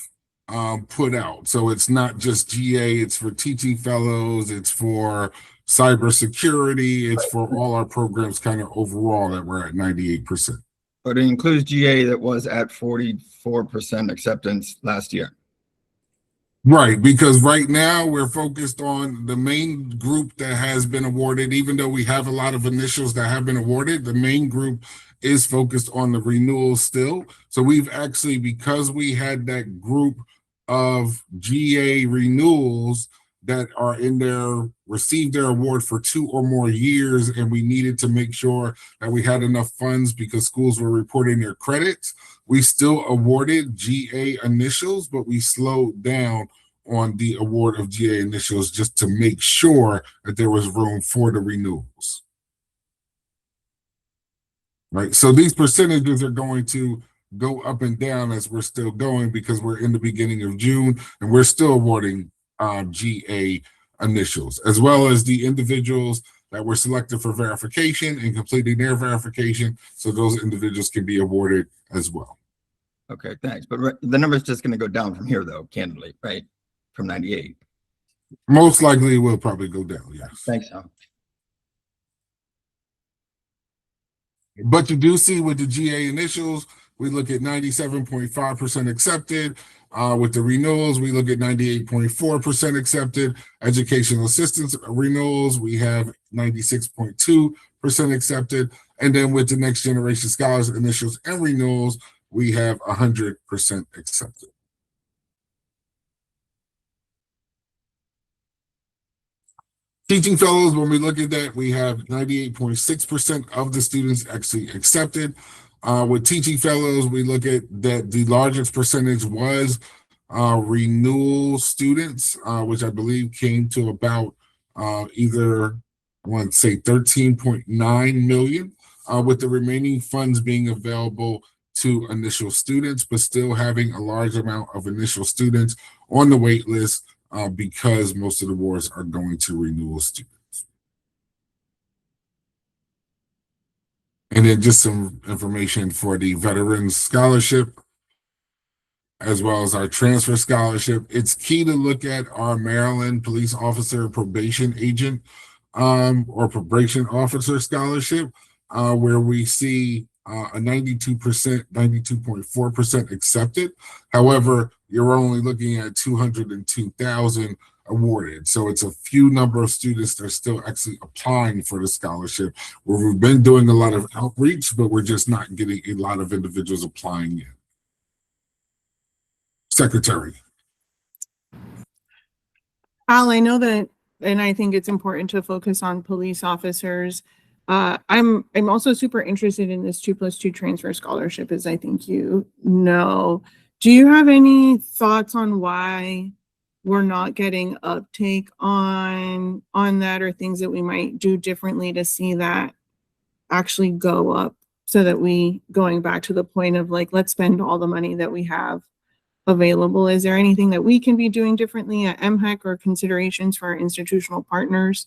put out. So it's not just GA, it's for teaching fellows, it's for cybersecurity, it's for all our programs kind of overall that we're at 98%. But it includes GA that was at 44% acceptance last year. Right, because right now we're focused on the main group that has been awarded. Even though we have a lot of initials that have been awarded, the main group is focused on the renewals still. So we've actually, because we had that group of GA renewals that are in there, received their award for 2 or more years, and we needed to make sure that we had enough funds because schools were reporting their credits. We still awarded GA initials, but we slowed down on the award of GA initials just to make sure that there was room for the renewals. Right, so these percentages are going to go up and down as we're still going because we're in the beginning of June and we're still awarding GA initials, as well as the individuals that were selected for verification and completing their verification, so those individuals can be awarded as well. Okay, thanks. But the number is just going to go down from here, though, candidly, right? From 98. Most likely it will probably go down, yes. Thanks, Tom. But you do see with the GA initials, we look at 97.5% accepted. With the renewals, we look at 98.4% accepted. Educational assistance renewals, we have 96.2% accepted. And then with the Next Generation Scholars initials and renewals, we have 100% accepted. Teaching fellows, when we look at that, we have 98.6% of the students actually accepted. With teaching fellows, we look at that the largest percentage was renewal students, which I believe came to about either, I want to say 13.9 million, with the remaining funds being available to initial students, but still having a large amount of initial students on the wait list because most of the awards are going to renewal students. And then just some information for the Veterans Scholarship, as well as our transfer scholarship. It's key to look at our Maryland Police Officer Probation Agent or Probation Officer Scholarship, where we see a 92%, 92.4% accepted. However, you're only looking at 202,000 awarded. So it's a few number of students that are still actually applying for the scholarship, where we've been doing a lot of outreach, but we're just not getting a lot of individuals applying yet. Secretary. Al, I know that, and I think it's important to focus on police officers. I'm also super interested in this 2+2 transfer scholarship, as I think you know. Do you have any thoughts on why we're not getting uptake on that, or things that we might do differently to see that actually go up, so that we, going back to the point of like, let's spend all the money that we have available? Is there anything that we can be doing differently at MHEC, or considerations for our institutional partners?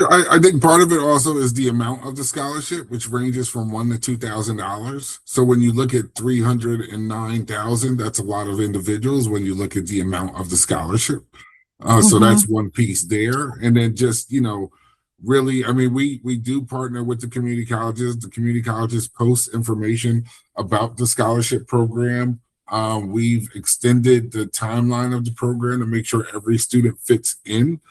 I think part of it also is the amount of the scholarship, which ranges from $1,000 to $2,000. So when you look at 309,000, that's a lot of individuals when you look at the amount of the scholarship. So that's one piece there. And then just, really, I mean, we do partner with the community colleges. The community colleges post information about the scholarship program. We've extended the timeline of the program to make sure every student fits in.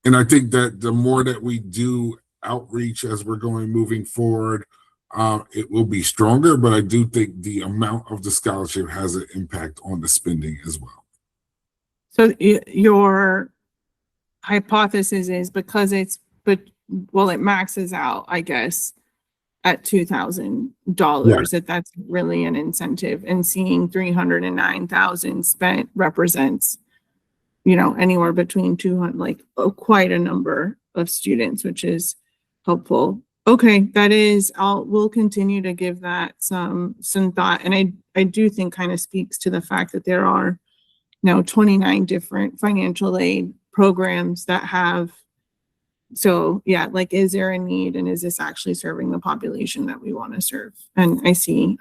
And I think that the more that we do outreach as we're moving forward, it will be stronger. But I do think the amount of the scholarship has an impact on the spending as well. So your hypothesis is because it maxes out, I guess, at $2,000, that's really an incentive, and seeing 309,000 spent represents, anywhere between 200, quite a number of students, which is helpful. Okay, we'll continue to give that some thought. And I do think kind of speaks to the fact that there are now 29 different financial aid programs that have, so yeah, is there a need, and is this actually serving the population that we want to serve? And I see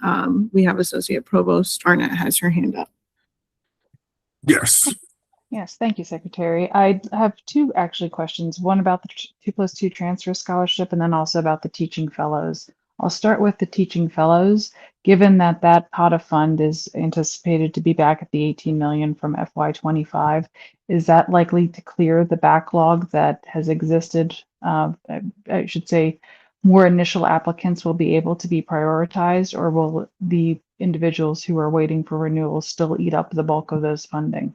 we have Associate Provost Arnett has her hand up. Yes. Yes, thank you, Secretary. I have two actually questions, one about the 2+2 transfer scholarship, and then also about the teaching fellows. I'll start with the teaching fellows. Given that pot of fund is anticipated to be back at the 18 million from FY25, is that likely to clear the backlog that has existed? I should say more initial applicants will be able to be prioritized, or will the individuals who are waiting for renewals still eat up the bulk of those funding?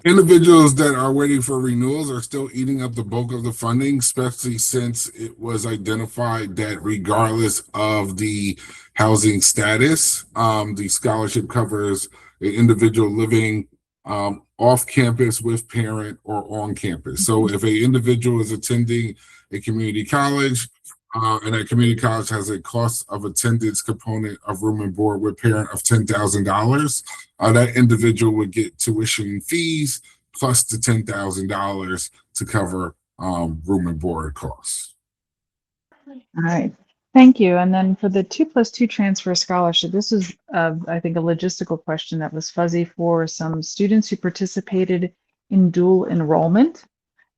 Individuals that are waiting for renewals are still eating up the bulk of the funding, especially since it was identified that regardless of the housing status, the scholarship covers an individual living off campus with parent or on campus. So if an individual is attending a community college, and that community college has a cost of attendance component of room and board with parent of $10,000, that individual would get tuition fees plus the $10,000 to cover room and board costs. All right. Thank you. And then for the 2+2 transfer scholarship, this is, I think, a logistical question that was fuzzy for some students who participated in dual enrollment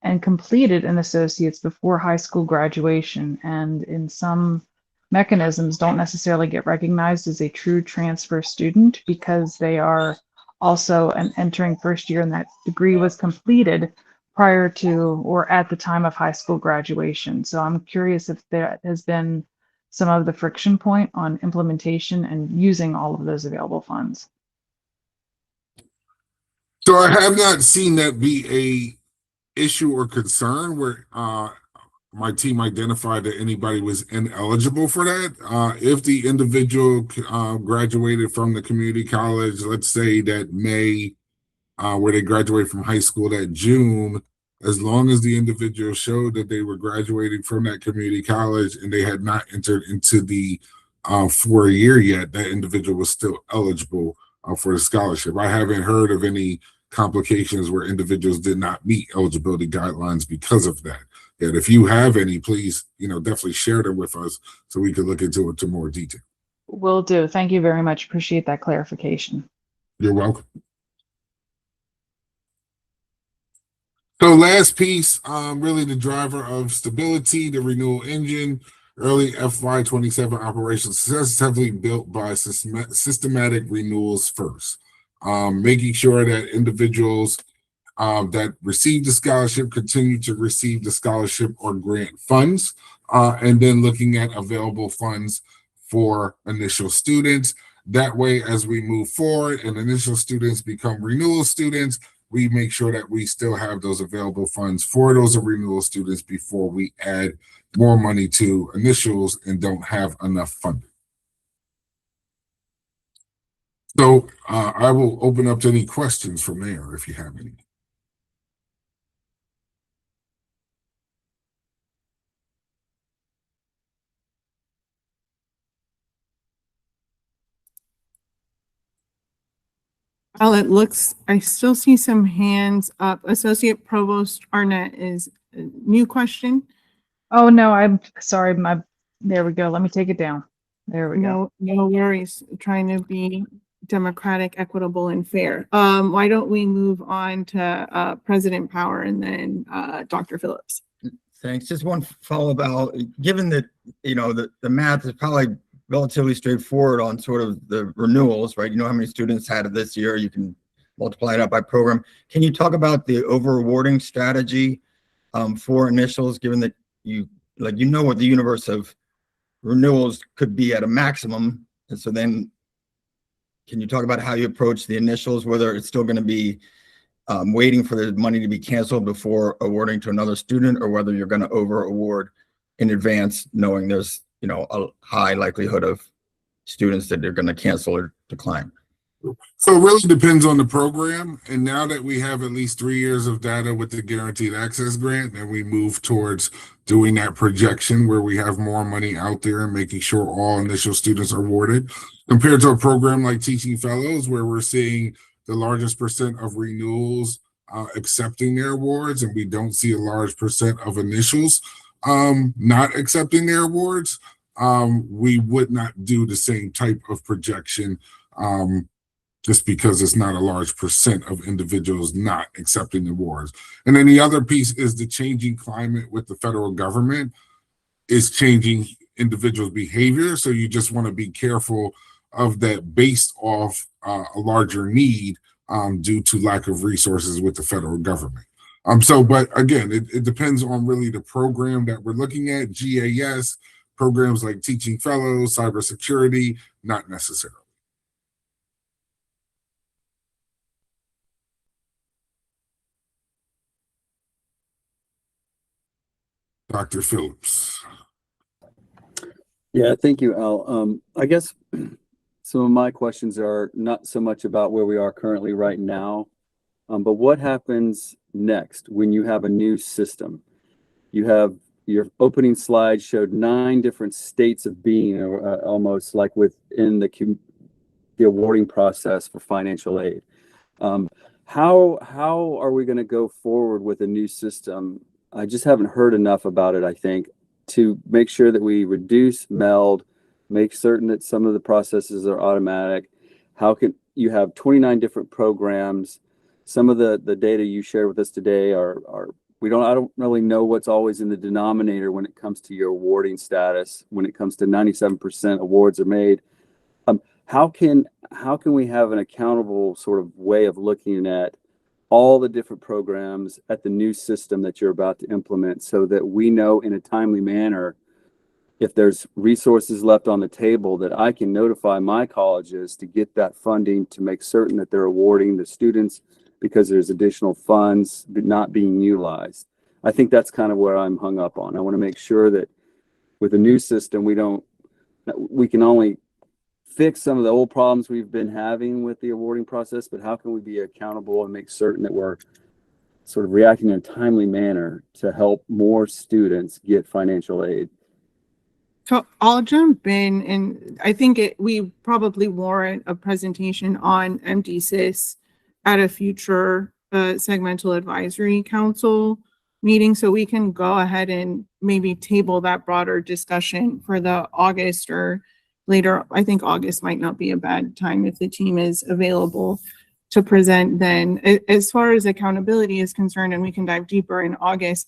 and completed an associate's before high school graduation, and in some mechanisms don't necessarily get recognized as a true transfer student because they are also an entering first year and that degree was completed prior to or at the time of high school graduation. So I'm curious if there has been some of the friction point on implementation and using all of those available funds. So I have not seen that be a issue or concern where my team identified that anybody was ineligible for that. If the individual graduated from the community college, let's say that May, where they graduate from high school that June, as long as the individual showed that they were graduating from that community college and they had not entered into the 4 year yet, that individual was still eligible for the scholarship. I haven't heard of any complications where individuals did not meet eligibility guidelines because of that. Yet if you have any, please, definitely share them with us so we can look into it to more detail. Will do. Thank you very much. Appreciate that clarification. You're welcome. So last piece, really the driver of stability, the renewal engine, early FY27 operations successfully built by systematic renewals first. Making sure that individuals that receive the scholarship continue to receive the scholarship or grant funds, and then looking at available funds for initial students. That way, as we move forward and initial students become renewal students, we make sure that we still have those available funds for those renewal students before we add more money to initials and don't have enough funding. So I will open up to any questions from there if you have any. Well, it looks, I still see some hands up. Associate Provost Arnett is a new question. Oh, no, I'm sorry. There we go. Let me take it down. There we go. No worries. Trying to be democratic, equitable, and fair. Why don't we move on to President Power and then Dr. Phillips? Thanks. Just one follow up. Given that, the math is probably relatively straightforward on sort of the renewals, right? You know how many students had it this year. You can multiply it up by program. Can you talk about the over awarding strategy for initials, given that you know what the universe of renewals could be at a maximum? And so then can you talk about how you approach the initials, whether it's still going to be waiting for the money to be canceled before awarding to another student, or whether you're going to over award in advance, knowing there's a high likelihood of students that they're going to cancel or decline? So it really depends on the program. And now that we have at least 3 years of data with the guaranteed access grant, then we move towards doing that projection where we have more money out there and making sure all initial students are awarded, compared to a program like Teaching Fellows, where we're seeing the largest percent of renewals accepting their awards, and we don't see a large percent of initials not accepting their awards. We would not do the same type of projection just because it's not a large percent of individuals not accepting the awards. And then the other piece is the changing climate with the federal government is changing individuals' behavior. So you just want to be careful of that based off a larger need due to lack of resources with the federal government. But again, it depends on really the program that we're looking at. GAS, programs like Teaching Fellows, cybersecurity, not necessarily. Dr. Phillips. Yeah, thank you, Al. I guess some of my questions are not so much about where we are currently right now, but what happens next when you have a new system? You have your opening slide showed 9 different states of being, almost like within the awarding process for financial aid. How are we going to go forward with a new system? I just haven't heard enough about it, I think. to make sure that we reduce meld, make certain that some of the processes are automatic? How can you have 29 different programs? Some of the data you shared with us today are I don't really know what's always in the denominator when it comes to your awarding status. When it comes to 97% awards are made, how can we have an accountable sort of way of looking at all the different programs at the new system that you're about to implement, so that we know in a timely manner if there's resources left on the table, that I can notify my colleges to get that funding, to make certain that they're awarding the students because there's additional funds not being utilized. I think that's kind of where I'm hung up on. I want to make sure that with the new system, we can only fix some of the old problems we've been having with the awarding process, but how can we be accountable and make certain that we're sort of reacting in a timely manner to help more students get financial aid? So I'll jump in, and I think we probably warrant a presentation on MDSIS at a future segmental advisory council meeting, so we can go ahead and maybe table that broader discussion for the August or later. I think August might not be a bad time if the team is available to present then. As far as accountability is concerned, and we can dive deeper in August,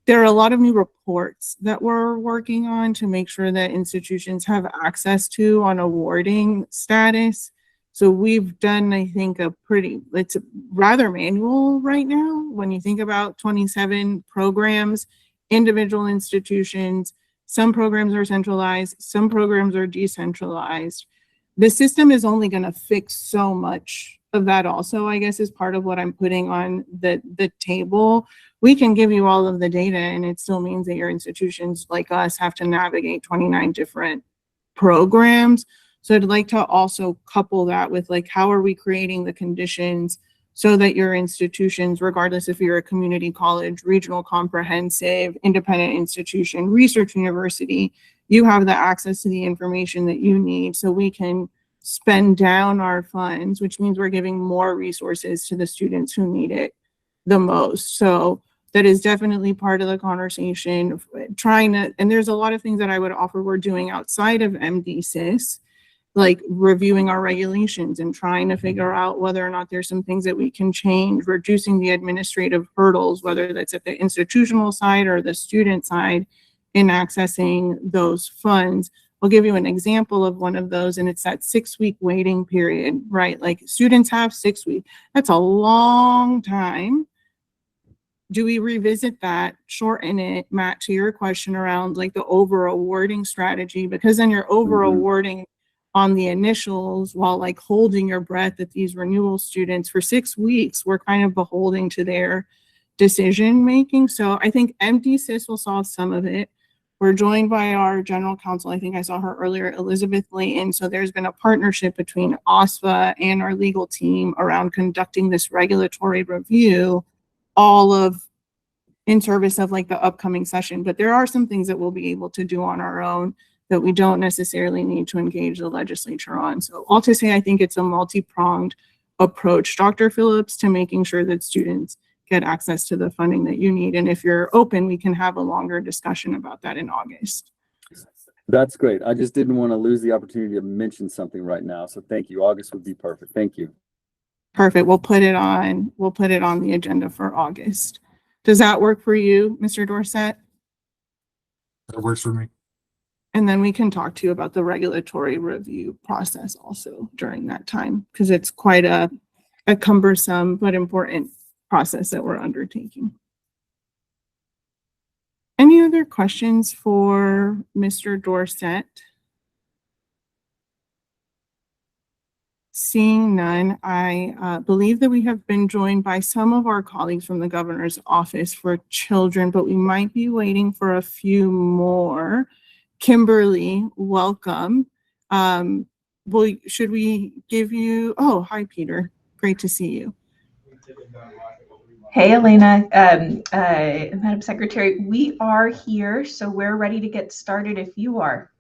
there are a lot of new reports that we're working on to make sure that institutions have access to on awarding status. So we've done, I think, it's rather manual right now. When you think about 27 programs, individual institutions, some programs are centralized, some programs are decentralized. The system is only going to fix so much of that also, I guess, is part of what I'm putting on the table. We can give you all of the data, and it still means that your institutions like us have to navigate 29 different programs. So I'd like to also couple that with, like, how are we creating the conditions so that your institutions, regardless if you're a community college, regional comprehensive, independent institution, research university, you have the access to the information that you need so we can spend down our funds, which means we're giving more resources to the students who need it the most. So that is definitely part of the conversation, and there's a lot of things that I would offer we're doing outside of MDSIS, like reviewing our regulations and trying to figure out whether or not there's some things that we can change, reducing the administrative hurdles, whether that's at the institutional side or the student side in accessing those funds. I'll give you an example of one of those, and it's that 6-week waiting period, right? Like, students have 6 weeks. That's a long time. Do we revisit that, shorten it, Matt, to your question around like the over awarding strategy? Because then you're over awarding on the initials while like holding your breath at these renewal students for 6 weeks. We're kind of beholden to their decision making. So I think MDSIS will solve some of it. We're joined by our general counsel. I think I saw her earlier, Elizabeth Layton. So there's been a partnership between OSFA and our legal team around conducting this regulatory review, all of in service of like the upcoming session. But there are some things that we'll be able to do on our own that we don't necessarily need to engage the legislature on. So all to say, I think it's a multi-pronged approach, Dr. Phillips, to making sure that students get access to the funding that you need. And if you're open, we can have a longer discussion about that in August. That's great. I just didn't want to lose the opportunity to mention something right now. So thank you. August would be perfect. Thank you. Perfect. We'll put it on the agenda for August. Does that work for you, Mr. Dorsett? That works for me. And then we can talk to you about the regulatory review process also during that time, because it's quite a cumbersome but important process that we're undertaking. Any other questions for Mr. Dorsett? Seeing none, I believe that we have been joined by some of our colleagues from the Governor's Office for Children, but we might be waiting for a few more. Kimberly, welcome. Should we give you, oh, hi, Peter. Great to see you. Hey, Elena, Madam Secretary, we are here, so we're ready to get started if you are.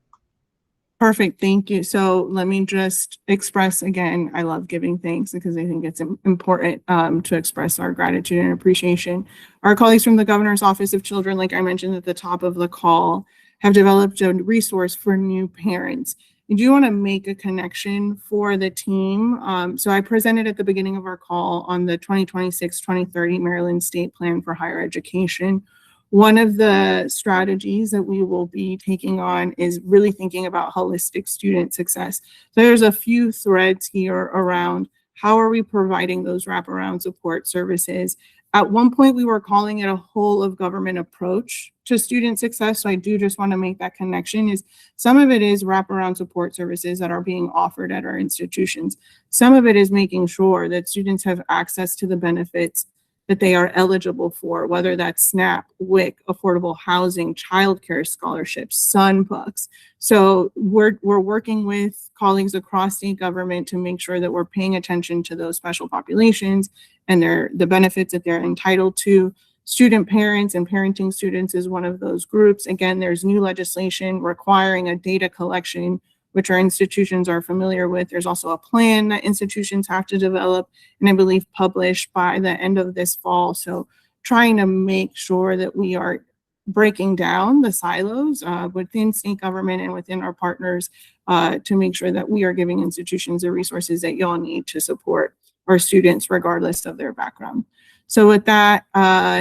Perfect, thank you. So let me just express again, I love giving thanks because I think it's important to express our gratitude and appreciation. Our colleagues from the Governor's Office of Children, like I mentioned at the top of the call, have developed a resource for new parents. I do want to make a connection for the team. So I presented at the beginning of our call on the 2026-2030 Maryland State Plan for Higher Education. One of the strategies that we will be taking on is really thinking about holistic student success. So there's a few threads here around how are we providing those wraparound support services. At one point, we were calling it a whole of government approach to student success. So I do just want to make that connection. Is some of it is wraparound support services that are being offered at our institutions. Some of it is making sure that students have access to the benefits that they are eligible for, whether that's SNAP, WIC, affordable housing, childcare scholarships, Sunbooks. So we're working with colleagues across state government to make sure that we're paying attention to those special populations and the benefits that they're entitled to. Student parents and parenting students is one of those groups. Again, there's new legislation requiring a data collection, which our institutions are familiar with. There's also a plan that institutions have to develop and I believe publish by the end of this fall. So trying to make sure that we are breaking down the silos within state government and within our partners to make sure that we are giving institutions the resources that y'all need to support our students regardless of their background. So with that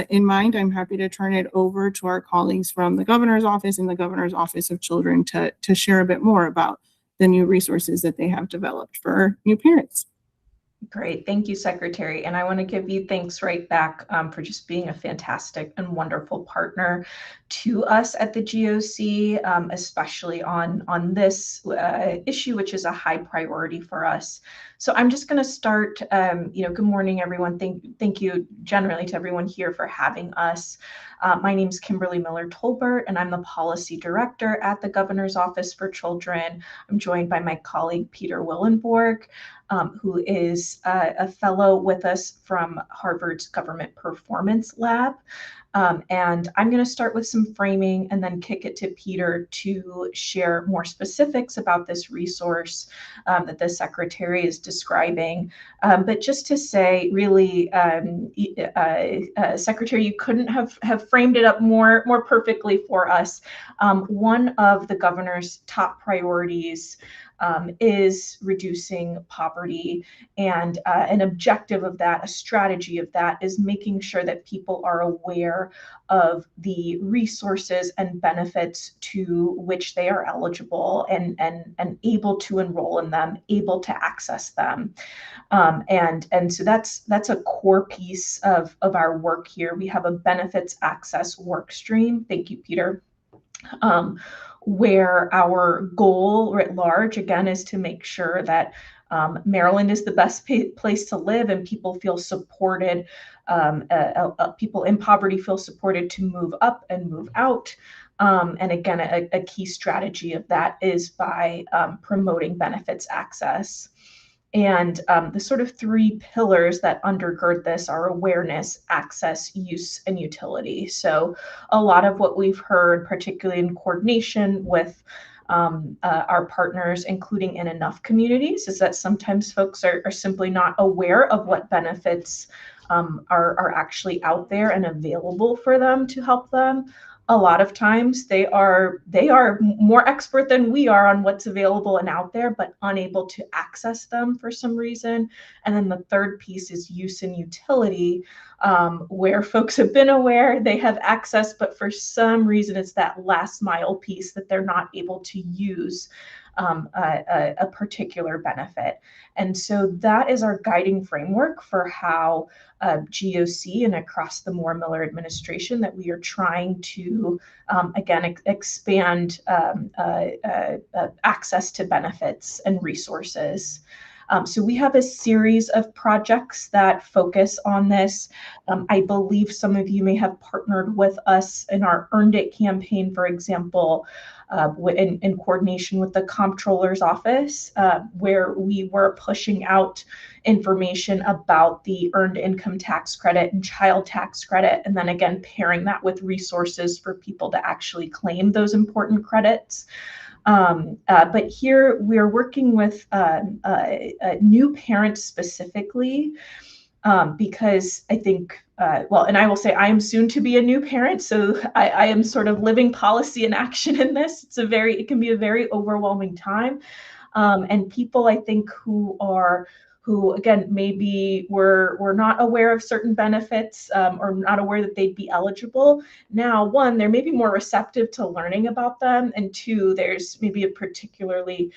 in mind, I'm happy to turn it over to our colleagues from the Governor's Office and the Governor's Office of Children to share a bit more about the new resources that they have developed for new parents. Great. Thank you, Secretary. And I want to give you thanks right back for just being a fantastic and wonderful partner to us at the GOC, especially on this issue, which is a high priority for us. So I'm just going to start, good morning, everyone. Thank you generally to everyone here for having us. My name is Kimberly Miller-Tolbert, and I'm the Policy Director at the Governor's Office for Children. I'm joined by my colleague, Peter Willenborg, who is a fellow with us from Harvard's Government Performance Lab. And I'm going to start with some framing and then kick it to Peter to share more specifics about this resource that the Secretary is describing. But just to say, really, Secretary, you couldn't have framed it up more perfectly for us. One of the governor's top priorities is reducing poverty, and an objective of that, a strategy of that, is making sure that people are aware of the resources and benefits to which they are eligible and able to enroll in them, able to access them. And so that's a core piece of our work here. We have a benefits access work stream. Thank you, Peter. Where our goal writ large, again, is to make sure that Maryland is the best place to live and people feel supported, people in poverty feel supported to move up and move out. And again, a key strategy of that is by promoting benefits access. And the sort of three pillars that undergird this are awareness, access, use, and utility. So a lot of what we've heard, particularly in coordination with our partners, including in enough communities, is that sometimes folks are simply not aware of what benefits are actually out there and available for them to help them. A lot of times they are more expert than we are on what's available and out there, but unable to access them for some reason. And then the third piece is use and utility, where folks have been aware they have access, but for some reason it's that last mile piece that they're not able to use a particular benefit. And so that is our guiding framework for how GOC and across the Moore-Miller administration that we are trying to, again, expand access to benefits and resources. So we have a series of projects that focus on this. I believe some of you may have partnered with us in our Earned It campaign, for example, in coordination with the Comptroller's Office, where we were pushing out information about the Earned Income Tax Credit and Child Tax Credit, and then again, pairing that with resources for people to actually claim those important credits. But here we're working with new parents specifically because I think, and I will say I am soon to be a new parent, so I am sort of living policy in action in this. It can be a very overwhelming time. And people, I think, who again maybe were not aware of certain benefits, or not aware that they'd be eligible. Now, one, they're maybe more receptive to learning about them, and two, there's maybe a particularly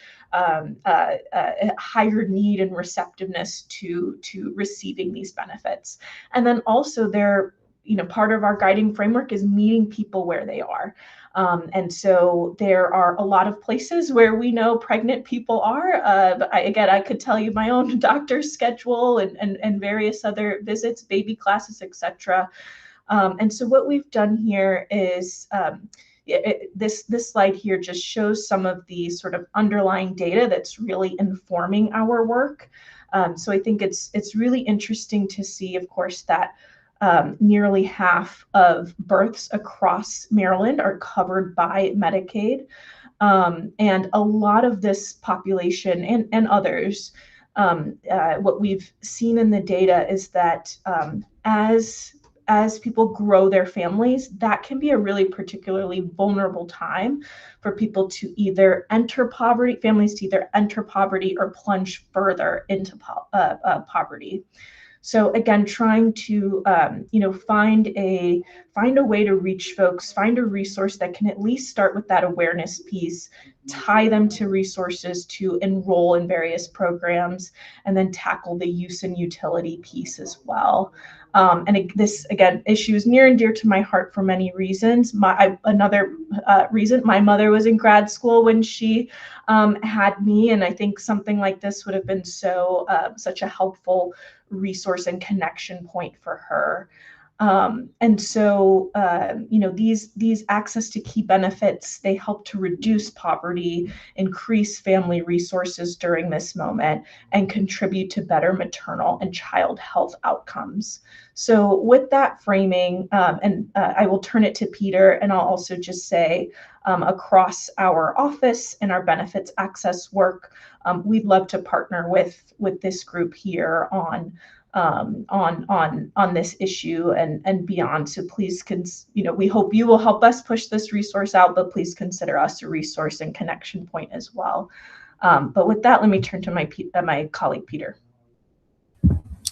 higher need and receptiveness to receiving these benefits. And then also they're, part of our guiding framework is meeting people where they are. And so there are a lot of places where we know pregnant people are. I could tell you my own doctor's schedule and various other visits, baby classes, etc. And so what we've done here is, this slide here just shows some of the sort of underlying data that's really informing our work. So I think it's really interesting to see, of course, that nearly half of births across Maryland are covered by Medicaid. And a lot of this population and others, what we've seen in the data is that as people grow their families, that can be a really particularly vulnerable time for people to either enter poverty, families to either enter poverty or plunge further into poverty. So again, trying to find a way to reach folks, find a resource that can at least start with that awareness piece, tie them to resources to enroll in various programs, and then tackle the use and utility piece as well. This again issue is near and dear to my heart for many reasons. Another reason, my mother was in grad school when she had me, and I think something like this would have been such a helpful resource and connection point for her. And so, these access to key benefits, they help to reduce poverty, increase family resources during this moment, and contribute to better maternal and child health outcomes. So with that framing, I will turn it to Peter, and I'll also just say, across our office and our benefits access work, we'd love to partner with this group here on this issue and beyond. So please, we hope you will help us push this resource out, but please consider us a resource and connection point as well. But with that, let me turn to my colleague, Peter.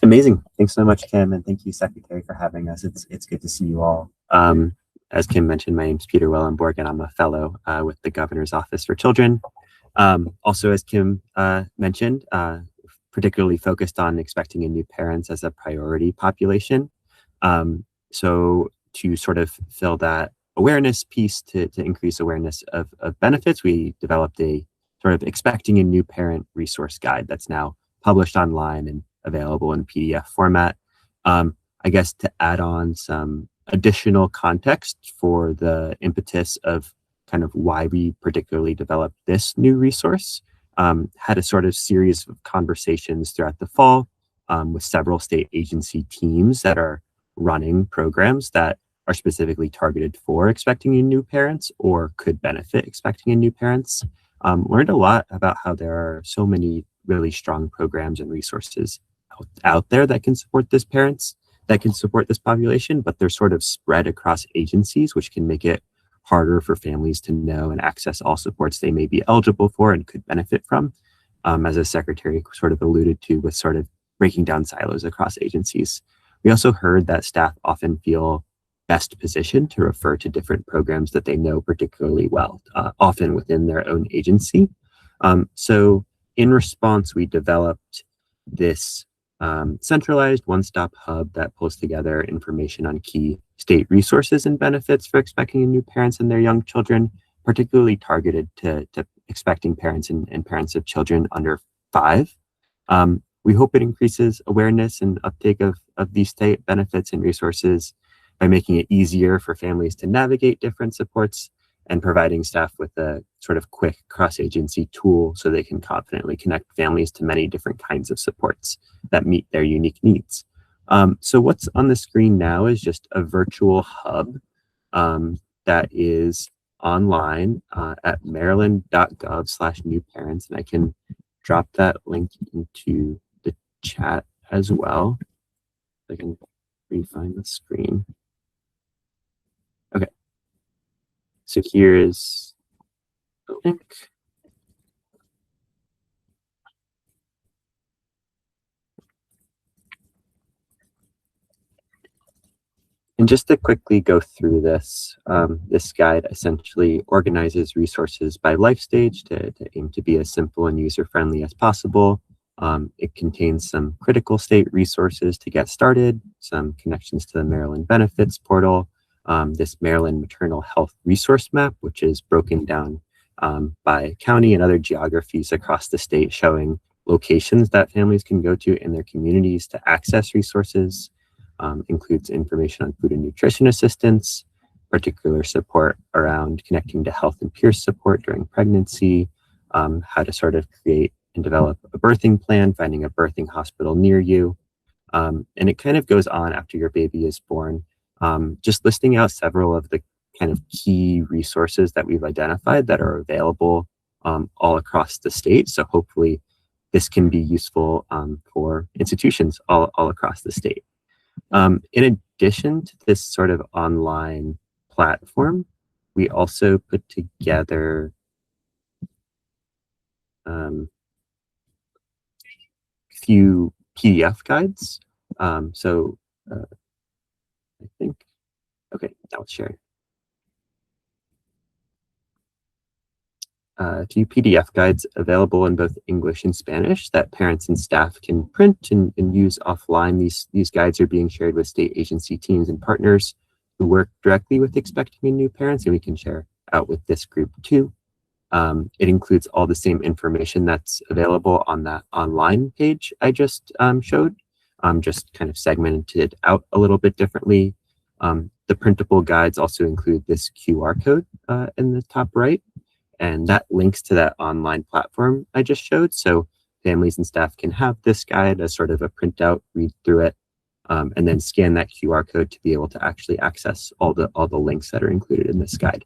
Amazing. Thanks so much, Kim. And thank you, Secretary, for having us. It's good to see you all. As Kim mentioned, my name is Peter Wellenborg, and I'm a fellow with the Governor's Office for Children. Also, as Kim mentioned, particularly focused on expecting and new parents as a priority population. So to sort of fill that awareness piece, to increase awareness of benefits, we developed a sort of expecting a new parent resource guide that's now published online and available in PDF format. I guess to add on some additional context for the impetus of kind of why we particularly developed this new resource, had a sort of series of conversations throughout the fall with several state agency teams that are running programs that are specifically targeted for expecting new parents or could benefit expecting new parents. Learned a lot about how there are so many really strong programs and resources out there that can support this population, but they're sort of spread across agencies, which can make it harder for families to know and access all supports they may be eligible for and could benefit from, as the Secretary sort of alluded to, with sort of breaking down silos across agencies. We also heard that staff often feel best positioned to refer to different programs that they know particularly well, often within their own agency. So in response, we developed this centralized one-stop hub that pulls together information on key state resources and benefits for expecting new parents and their young children, particularly targeted to expecting parents and parents of children under 5. We hope it increases awareness and uptake of these state benefits and resources by making it easier for families to navigate different supports and providing staff with a sort of quick cross-agency tool so they can confidently connect families to many different kinds of supports that meet their unique needs. So what's on the screen now is just a virtual hub that is online at maryland.gov/newparents, and I can drop that link into the chat as well. I can refine the screen. Okay. So here is the link. And just to quickly go through this, this guide essentially organizes resources by life stage to aim to be as simple and user-friendly as possible. It contains some critical state resources to get started, some connections to the Maryland Benefits Portal, this Maryland Maternal Health Resource Map, which is broken down by county and other geographies across the state, showing locations that families can go to in their communities to access resources. Includes information on food and nutrition assistance, particular support around connecting to health and peer support during pregnancy, how to sort of create and develop a birthing plan, finding a birthing hospital near you. And it kind of goes on after your baby is born, just listing out several of the kind of key resources that we've identified that are available all across the state. So hopefully this can be useful for institutions all across the state. In addition to this sort of online platform, we also put together a few PDF guides. I think, okay, now it's sharing. A few PDF guides available in both English and Spanish that parents and staff can print and use offline. These guides are being shared with state agency teams and partners who work directly with expecting and new parents, and we can share out with this group too. It includes all the same information that's available on that online page I just showed, just kind of segmented out a little bit differently. The printable guides also include this QR code in the top right, and that links to that online platform I just showed. So families and staff can have this guide as sort of a printout, read through it, and then scan that QR code to be able to actually access all the links that are included in this guide.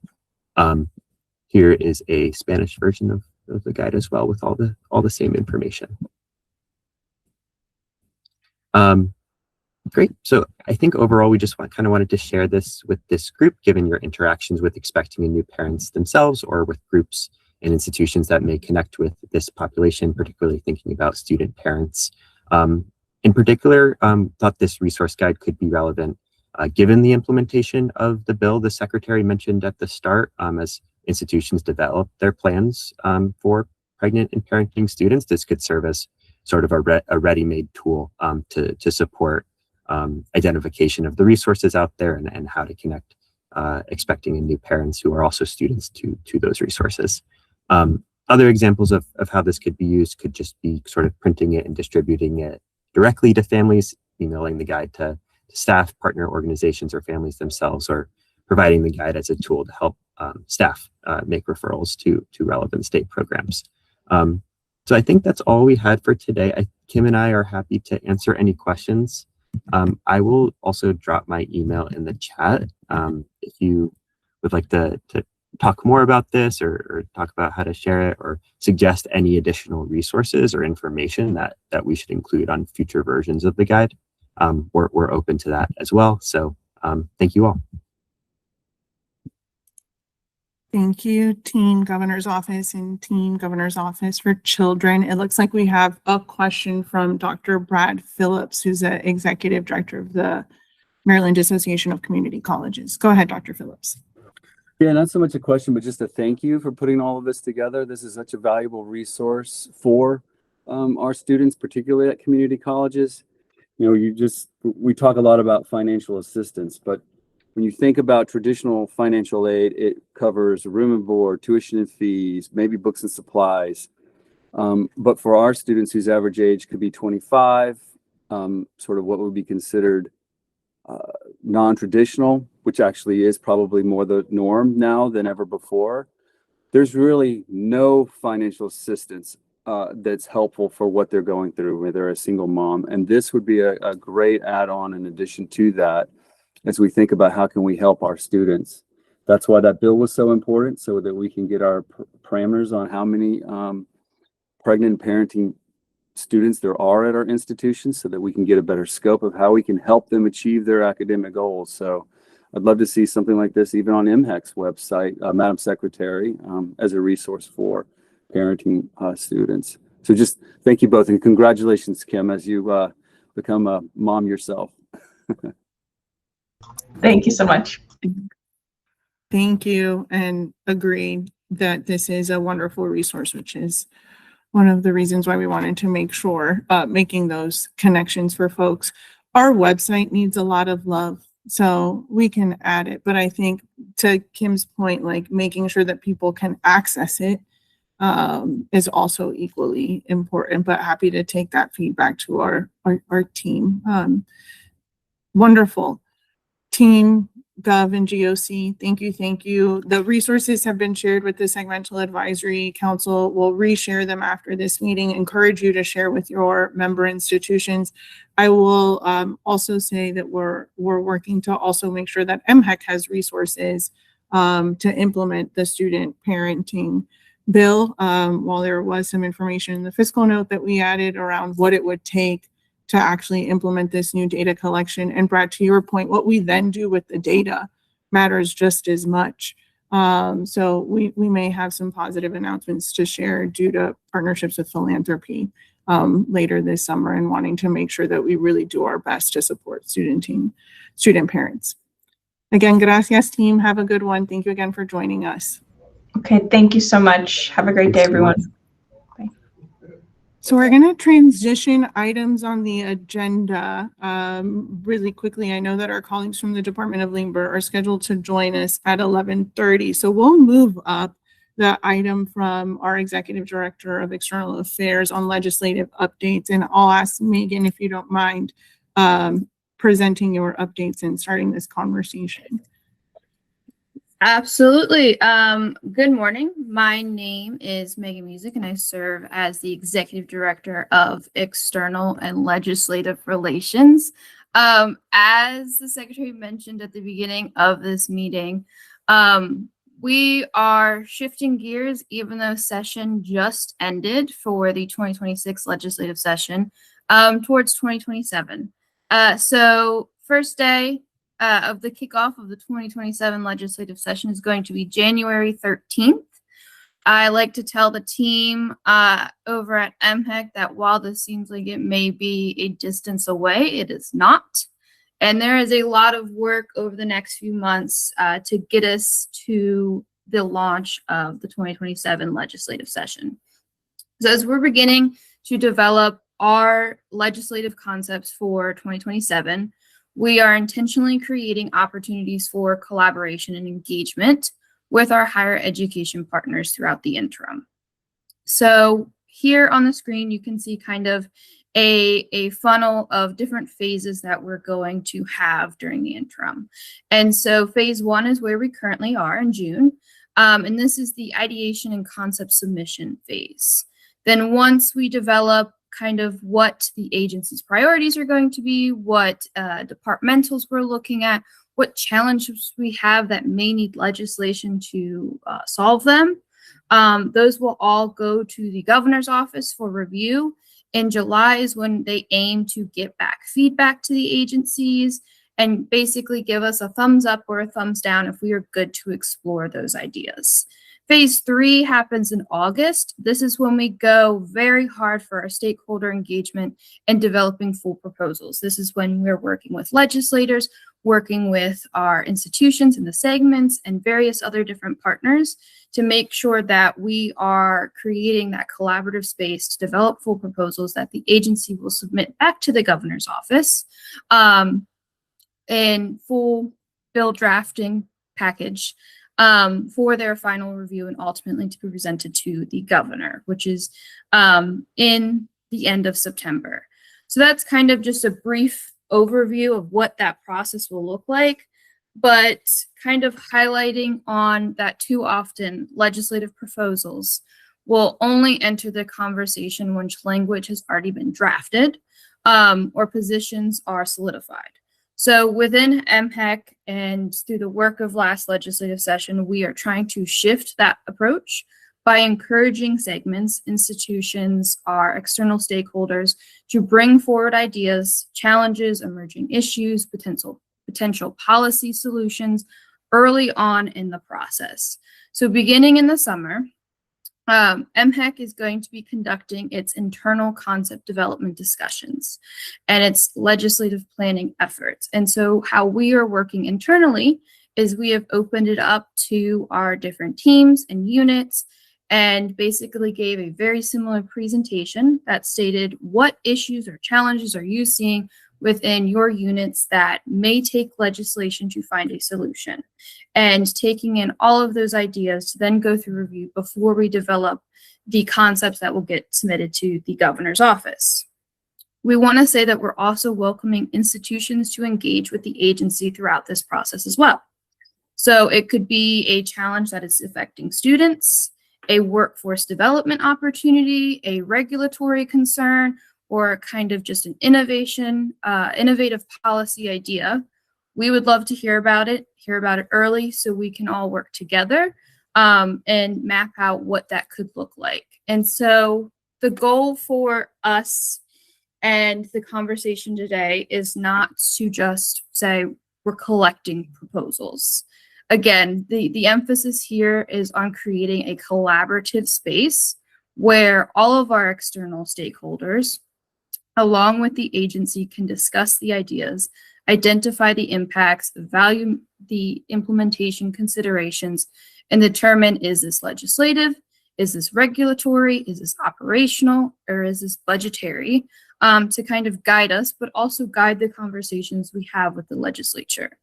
Here is a Spanish version of the guide as well with all the same information. Great. So I think overall we just kind of wanted to share this with this group, given your interactions with expecting and new parents themselves, or with groups and institutions that may connect with this population, particularly thinking about student parents. In particular, thought this resource guide could be relevant given the implementation of the bill the Secretary mentioned at the start. As institutions develop their plans for pregnant and parenting students, this could serve as sort of a ready-made tool to support identification of the resources out there and how to connect expecting and new parents who are also students to those resources. Other examples of how this could be used could just be sort of printing it and distributing it directly to families, emailing the guide to staff, partner organizations, or families themselves, or providing the guide as a tool to help staff make referrals to relevant state programs. So I think that's all we had for today. Kim and I are happy to answer any questions. I will also drop my email in the chat if you would like to talk more about this, or talk about how to share it, or suggest any additional resources or information that we should include on future versions of the guide. We're open to that as well. So thank you all. Thank you, Teen Governor's Office and Teen Governor's Office for Children. It looks like we have a question from Dr. Brad Phillips, who's the Executive Director of the Maryland Association of Community Colleges. Go ahead, Dr. Phillips. Yeah, not so much a question, but just a thank you for putting all of this together. This is such a valuable resource for our students, particularly at community colleges. You know, we talk a lot about financial assistance, but when you think about traditional financial aid, it covers room and board, tuition and fees, maybe books and supplies. But for our students whose average age could be 25, sort of what would be considered non-traditional, which actually is probably more the norm now than ever before, there's really no financial assistance that's helpful for what they're going through when they're a single mom. And this would be a great add-on in addition to that, as we think about how can we help our students. That's why that bill was so important, so that we can get our parameters on how many pregnant parenting students there are at our institutions so that we can get a better scope of how we can help them achieve their academic goals. So I'd love to see something like this even on MHEC's website, Madam Secretary, as a resource for parenting students. So just thank you both, and congratulations, Kim, as you become a mom yourself. Thank you so much. Thank you, and agreed that this is a wonderful resource, which is one of the reasons why we wanted to make sure making those connections for folks. Our website needs a lot of love, so we can add it. But I think to Kim's point, like making sure that people can access it is also equally important, but happy to take that feedback to our team. Wonderful. Team Gov and GOC, thank you. The resources have been shared with the Segmental Advisory Council. We'll reshare them after this meeting. Encourage you to share with your member institutions. I will also say that we're working to also make sure that MHEC has resources to implement the student parenting bill. While there was some information in the fiscal note that we added around what it would take to actually implement this new data collection. And Brad, to your point, what we then do with the data matters just as much. So we may have some positive announcements to share due to partnerships with philanthropy later this summer, and wanting to make sure that we really do our best to support student parents. Again, gracias team, have a good one. Thank you again for joining us. Okay, thank you so much. Have a great day, everyone. So we're going to transition items on the agenda really quickly. I know that our colleagues from the Department of Labor are scheduled to join us at 11:30. So we'll move up the item from our Executive Director of External Affairs on legislative updates. And I'll ask Megan, if you don't mind, presenting your updates and starting this conversation. Absolutely. Good morning. My name is Megan Music, and I serve as the Executive Director of External and Legislative Relations. As the Secretary mentioned at the beginning of this meeting, we are shifting gears, even though session just ended for the 2026 legislative session, towards 2027. So first day of the kickoff of the 2027 legislative session is going to be January 13th. I like to tell the team over at MHEC that while this seems like it may be a distance away, it is not. And there is a lot of work over the next few months to get us to the launch of the 2027 legislative session. So as we're beginning to develop our legislative concepts for 2027, we are intentionally creating opportunities for collaboration and engagement with our higher education partners throughout the interim. So here on the screen, you can see kind of a funnel of different phases that we're going to have during the interim. And so phase one is where we currently are in June. And this is the ideation and concept submission phase. Then once we develop kind of what the agency's priorities are going to be, what departmentals we're looking at, what challenges we have that may need legislation to solve them. Those will all go to the governor's office for review. In July is when they aim to get back feedback to the agencies and basically give us a thumbs up or a thumbs down if we are good to explore those ideas. Phase 3 happens in August. This is when we go very hard for our stakeholder engagement and developing full proposals. This is when we're working with legislators, working with our institutions and the segments and various other different partners to make sure that we are creating that collaborative space to develop full proposals that the agency will submit back to the governor's office in full bill drafting package for their final review and ultimately to be presented to the governor, which is in the end of September. So that's kind of just a brief overview of what that process will look like, but kind of highlighting on that too often legislative proposals will only enter the conversation once language has already been drafted or positions are solidified. So within MHEC and through the work of last legislative session, we are trying to shift that approach by encouraging segments, institutions, our external stakeholders to bring forward ideas, challenges, emerging issues, potential policy solutions early on in the process. So beginning in the summer, MHEC is going to be conducting its internal concept development discussions and its legislative planning efforts. And so how we are working internally is we have opened it up to our different teams and units and basically gave a very similar presentation that stated what issues or challenges are you seeing within your units that may take legislation to find a solution, and taking in all of those ideas to then go through review before we develop the concepts that will get submitted to the governor's office. We want to say that we're also welcoming institutions to engage with the agency throughout this process as well. So it could be a challenge that is affecting students, a workforce development opportunity, a regulatory concern, or kind of just an innovative policy idea. We would love to hear about it early so we can all work together and map out what that could look like. And so the goal for us and the conversation today is not to just say we're collecting proposals. Again, the emphasis here is on creating a collaborative space where all of our external stakeholders, along with the agency, can discuss the ideas, identify the impacts, value the implementation considerations, and determine, is this legislative, is this regulatory, is this operational, or is this budgetary, to kind of guide us, but also guide the conversations we have with the legislature.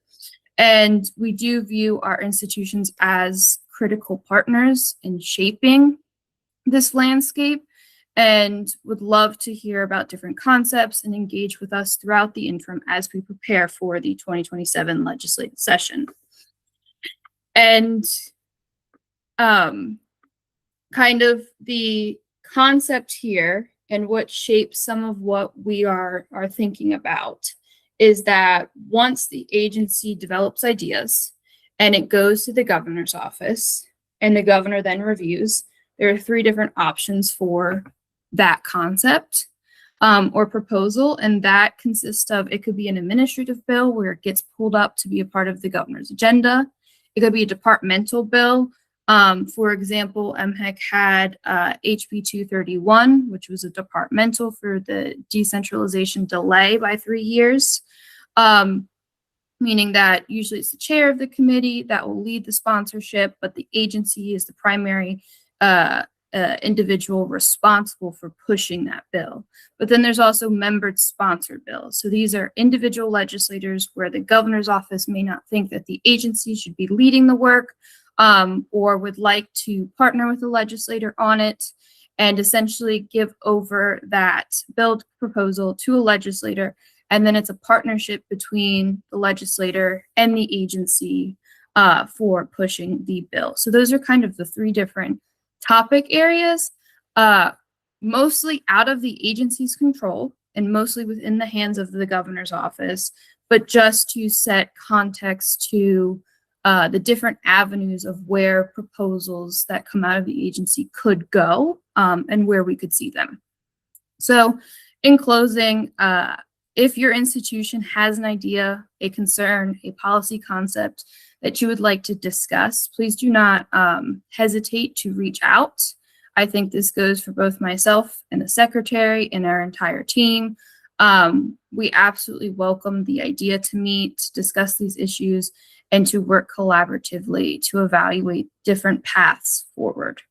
And we do view our institutions as critical partners in shaping this landscape, and would love to hear about different concepts and engage with us throughout the interim as we prepare for the 2027 legislative session. And kind of the concept here and what shapes some of what we are thinking about is that once the agency develops ideas and it goes to the governor's office and the governor then reviews, there are 3 different options for that concept or proposal, and that consists of, it could be an administrative bill where it gets pulled up to be a part of the governor's agenda. It could be a departmental bill. For example, MHEC had HB 231, which was a departmental for the decentralization delay by 3 years, meaning that usually it's the chair of the committee that will lead the sponsorship, but the agency is the primary individual responsible for pushing that bill. But then there's also membered sponsored bills. So these are individual legislators where the governor's office may not think that the agency should be leading the work, or would like to partner with the legislator on it and essentially give over that bill proposal to a legislator. And then it's a partnership between the legislator and the agency for pushing the bill. So those are kind of the 3 different topic areas, mostly out of the agency's control and mostly within the hands of the governor's office, but just to set context to the different avenues of where proposals that come out of the agency could go and where we could see them. So in closing, if your institution has an idea, a concern, a policy concept that you would like to discuss, please do not hesitate to reach out. I think this goes for both myself and the secretary and our entire team. We absolutely welcome the idea to meet, to discuss these issues, and to work collaboratively to evaluate different paths forward.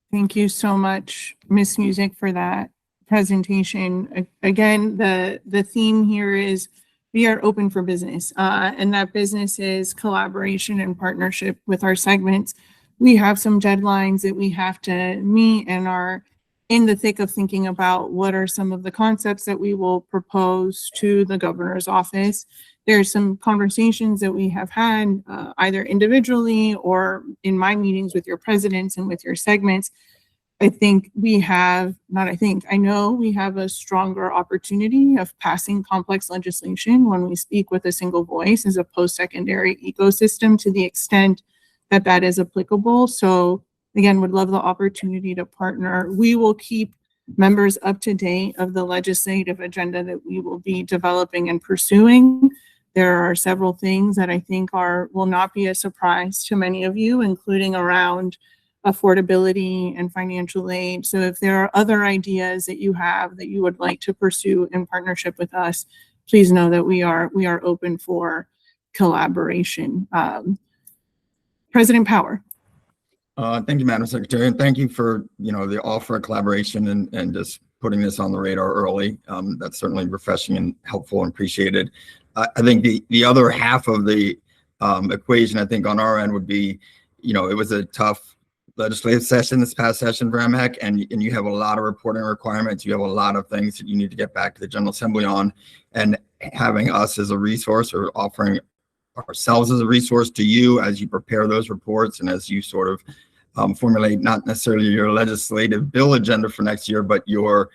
Thank you so much, Ms. Music, for that presentation. Again, the theme here is we are open for business, and that business is collaboration and partnership with our segments. We have some deadlines that we have to meet and are in the thick of thinking about what are some of the concepts that we will propose to the governor's office. There's some conversations that we have had either individually or in my meetings with your presidents and with your segments I think we have, not I think, I know we have a stronger opportunity of passing complex legislation when we speak with a single voice as a post-secondary ecosystem to the extent that that is applicable. So again, would love the opportunity to partner. We will keep members up to date of the legislative agenda that we will be developing and pursuing. There are several things that I think will not be a surprise to many of you, including around affordability and financial aid. So if there are other ideas that you have that you would like to pursue in partnership with us, please know that we are open for collaboration. President Power. Thank you, Madam Secretary, and thank you for the offer of collaboration and just putting this on the radar early. That's certainly refreshing and helpful and appreciated. I think the other half of the equation, I think on our end would be, it was a tough legislative session this past session for MHEC, and you have a lot of reporting requirements. You have a lot of things that you need to get back to the General Assembly on, and having us as a resource or offering ourselves as a resource to you as you prepare those reports and as you sort of formulate not necessarily your legislative bill agenda for next year, but your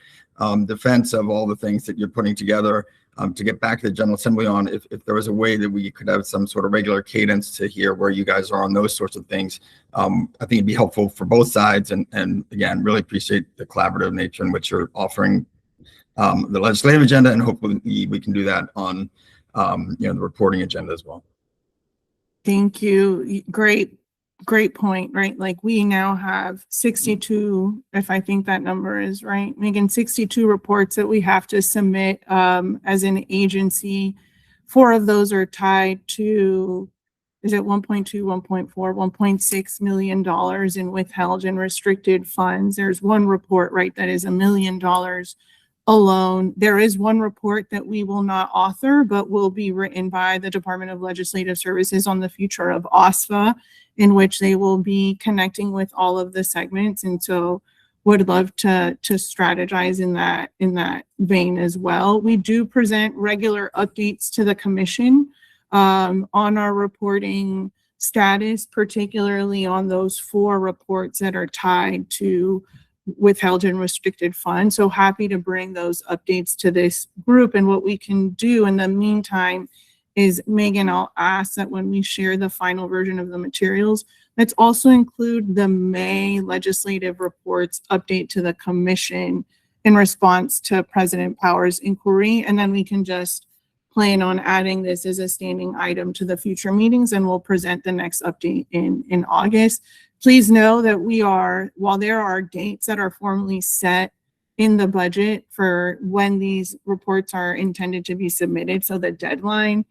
defense of all the things that you're putting together to get back to the General Assembly on. If there was a way that we could have some sort of regular cadence to hear where you guys are on those sorts of things, I think it'd be helpful for both sides. And again, really appreciate the collaborative nature in which you're offering the legislative agenda, and hopefully we can do that on the reporting agenda as well. Thank you. Great point, right? Like we now have 62, if I think that number is right, Megan, 62 reports that we have to submit as an agency. 4 of those are tied to, is it 1.2, 1.4, $1.6 million in withheld and restricted funds. There's one report, right, that is $1 million alone. There is one report that we will not author, but will be written by the Department of Legislative Services on the future of OSFA, in which they will be connecting with all of the segments. And so would love to strategize in that vein as well. We do present regular updates to the commission on our reporting status, particularly on those 4 reports that are tied to withheld and restricted funds. So happy to bring those updates to this group. And what we can do in the meantime is, Megan, I'll ask that when we share the final version of the materials, let's also include the May legislative reports update to the commission in response to President Power's inquiry. And then we can just plan on adding this as a standing item to the future meetings, and we'll present the next update in August. Please know that while there are dates that are formally set in the budget for when these reports are intended to be submitted, so the deadline,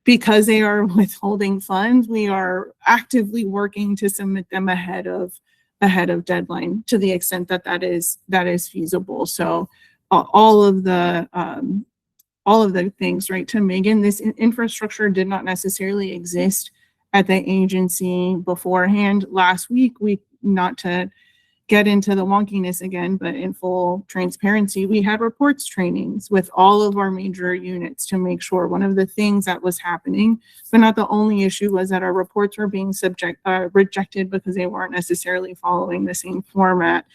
because they are withholding funds, we are actively working to submit them ahead of deadline to the extent that that is feasible. So all of the things, right, to Megan, this infrastructure did not necessarily exist at the agency beforehand. Last week, not to get into the wonkiness again, but in full transparency, we had reports trainings with all of our major units to make sure. One of the things that was happening, but not the only issue, was that our reports were being rejected because they weren't necessarily following the same format.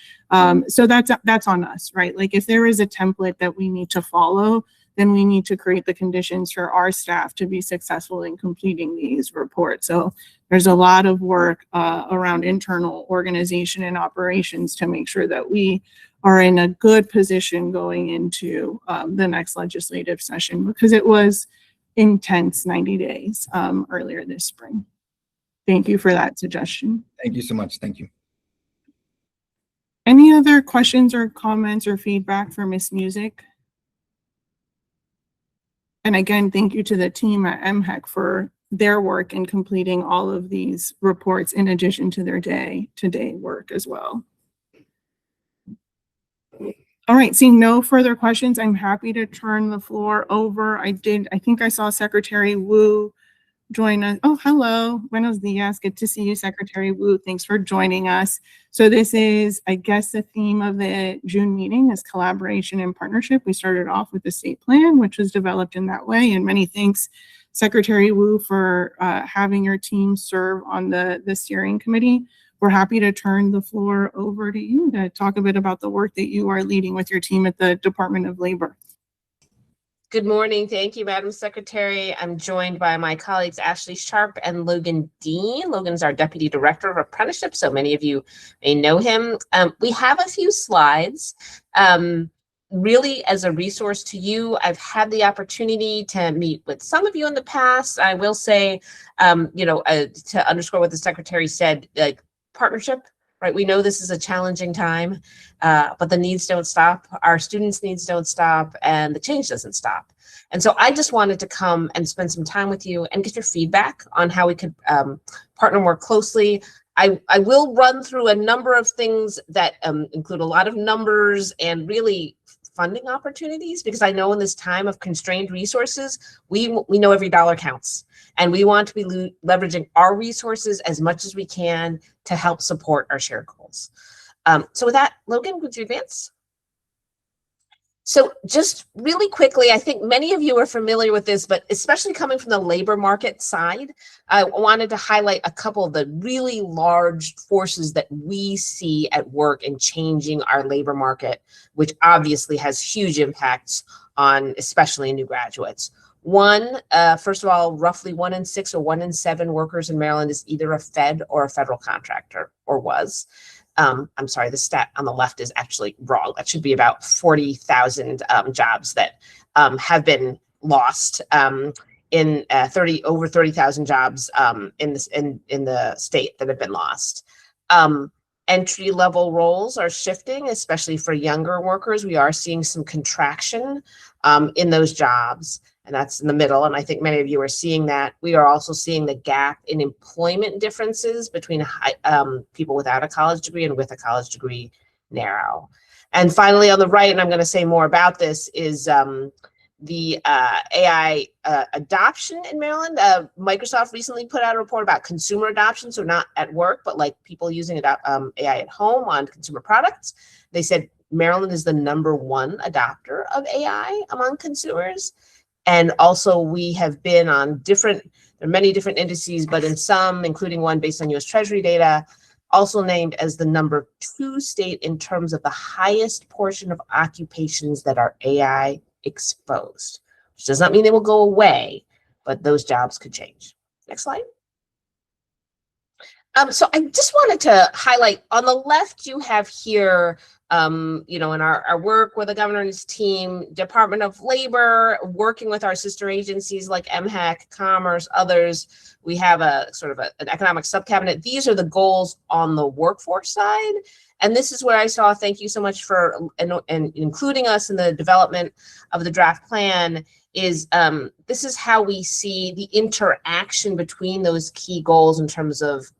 So that's on us, right? Like if there is a template that we need to follow, then we need to create the conditions for our staff to be successful in completing these reports. So there's a lot of work around internal organization and operations to make sure that we are in a good position going into the next legislative session, because it was intense 90 days earlier this spring. Thank you for that suggestion. Thank you so much. Thank you. Any other questions or comments or feedback for Ms. Music? And again, thank you to the team at MHEC for their work in completing all of these reports in addition to their day-to-day work as well. All right, seeing no further questions, I'm happy to turn the floor over. I think I saw Secretary Wu join us. Oh, hello, buenos dias. Good to see you, Secretary Wu. Thanks for joining us. So this is, I guess, the theme of the June meeting is collaboration and partnership. We started off with the state plan, which was developed in that way. And many thanks, Secretary Wu, for having your team serve on the steering committee. we're happy to turn the floor over to you to talk a bit about the work that you are leading with your team at the Department of Labor. Good morning. Thank you, Madam Secretary. I'm joined by my colleagues Ashley Sharp and Logan Dean. Logan's our Deputy Director of Apprenticeship, so many of you may know him. We have a few slides. Really, as a resource to you, I've had the opportunity to meet with some of you in the past. I will say, to underscore what the Secretary said, like partnership, right? We know this is a challenging time, but the needs don't stop. Our students' needs don't stop, and the change doesn't stop. And so I just wanted to come and spend some time with you and get your feedback on how we could partner more closely. I will run through a number of things that include a lot of numbers and really funding opportunities, because I know in this time of constrained resources, we know every dollar counts, and we want to be leveraging our resources as much as we can to help support our shared goals. So with that, Logan, would you advance? So just really quickly, I think many of you are familiar with this, but especially coming from the labor market side, I wanted to highlight a couple of the really large forces that we see at work in changing our labor market, which obviously has huge impacts on especially new graduates. One, first of all, roughly 1 in 6 or 1 in 7 workers in Maryland is either a Fed or a federal contractor, or was. I'm sorry, the stat on the left is actually wrong. That should be about 40,000 jobs that have been lost, in over 30,000 jobs in the state that have been lost. Entry-level roles are shifting, especially for younger workers. We are seeing some contraction in those jobs, and that's in the middle. And I think many of you are seeing that. We are also seeing the gap in employment differences between people without a college degree and with a college degree narrow. And finally, on the right, and I'm going to say more about this, is the AI adoption in Maryland. Microsoft recently put out a report about consumer adoption, so not at work, but like people using AI at home on consumer products. They said Maryland is the #1 adopter of AI among consumers. And also we have been on there are many different indices, but in some, including one based on US Treasury data, also named as the #2 state in terms of the highest portion of occupations that are AI exposed, which does not mean they will go away, but those jobs could change. Next slide. So I just wanted to highlight on the left, you have here, in our work with the governor and his team, Department of Labor, working with our sister agencies like MHEC, Commerce, others. We have a sort of an economic subcabinet. These are the goals on the workforce side. And this is where I saw, thank you so much for and including us in the development of the draft plan, is this is how we see the interaction between those key goals in terms of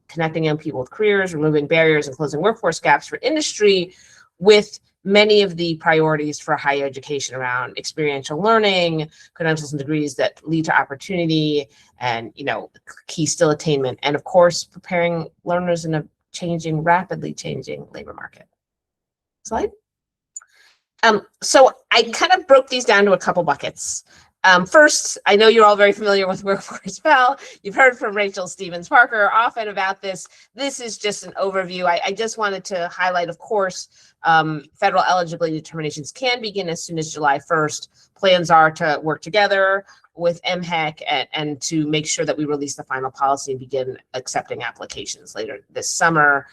connecting young people with careers, removing barriers, and closing workforce gaps for industry, with many of the priorities for higher education around experiential learning, credentials and degrees that lead to opportunity, and key skill attainment, and of course, preparing learners in a rapidly changing labor market. Slide. So I kind of broke these down to a couple buckets. First, I know you're all very familiar with Workforce Pell. You've heard from Rachel Stevens-Parker often about this. This is just an overview. I just wanted to highlight, of course, federal eligibility determinations can begin as soon as July 1st. Plans are to work together with MHEC and to make sure that we release the final policy and begin accepting applications later this summer.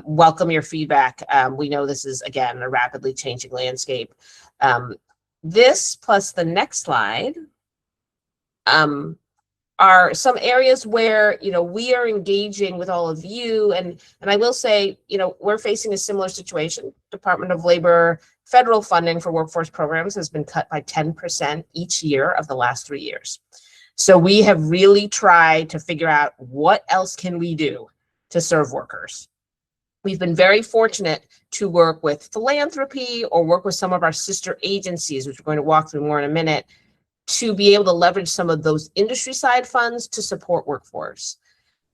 Welcome your feedback. We know this is, again, a rapidly changing landscape. This plus the next slide are some areas where we are engaging with all of you, and I will say we're facing a similar situation. Department of Labor federal funding for workforce programs has been cut by 10% each year of the last 3 years. So we have really tried to figure out what else can we do to serve workers. We've been very fortunate to work with philanthropy or work with some of our sister agencies, which we're going to walk through more in a minute, to be able to leverage some of those industry side funds to support workforce.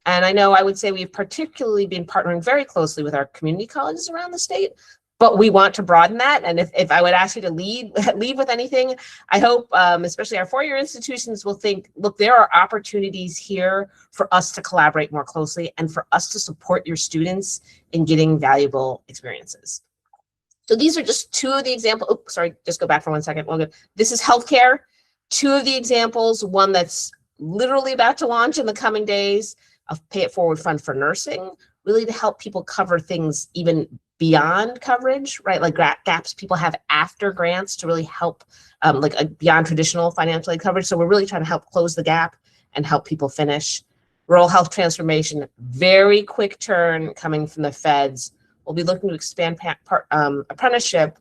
And I know I would say we've particularly been partnering very closely with our community colleges around the state, but we want to broaden that. And if I would ask you to leave with anything, I hope especially our four-year institutions will think, look, there are opportunities here for us to collaborate more closely and for us to support your students in getting valuable experiences. So these are just two of the examples. Oh, sorry, just go back for 1 second. This is healthcare. Two of the examples, one that's literally about to launch in the coming days, of Pay It Forward Fund for nursing, really to help people cover things even beyond coverage, right? Like gaps people have after grants to really help beyond traditional financial aid coverage. So we're really trying to help close the gap and help people finish. Rural health transformation, very quick turn coming from the feds. We'll be looking to expand apprenticeship,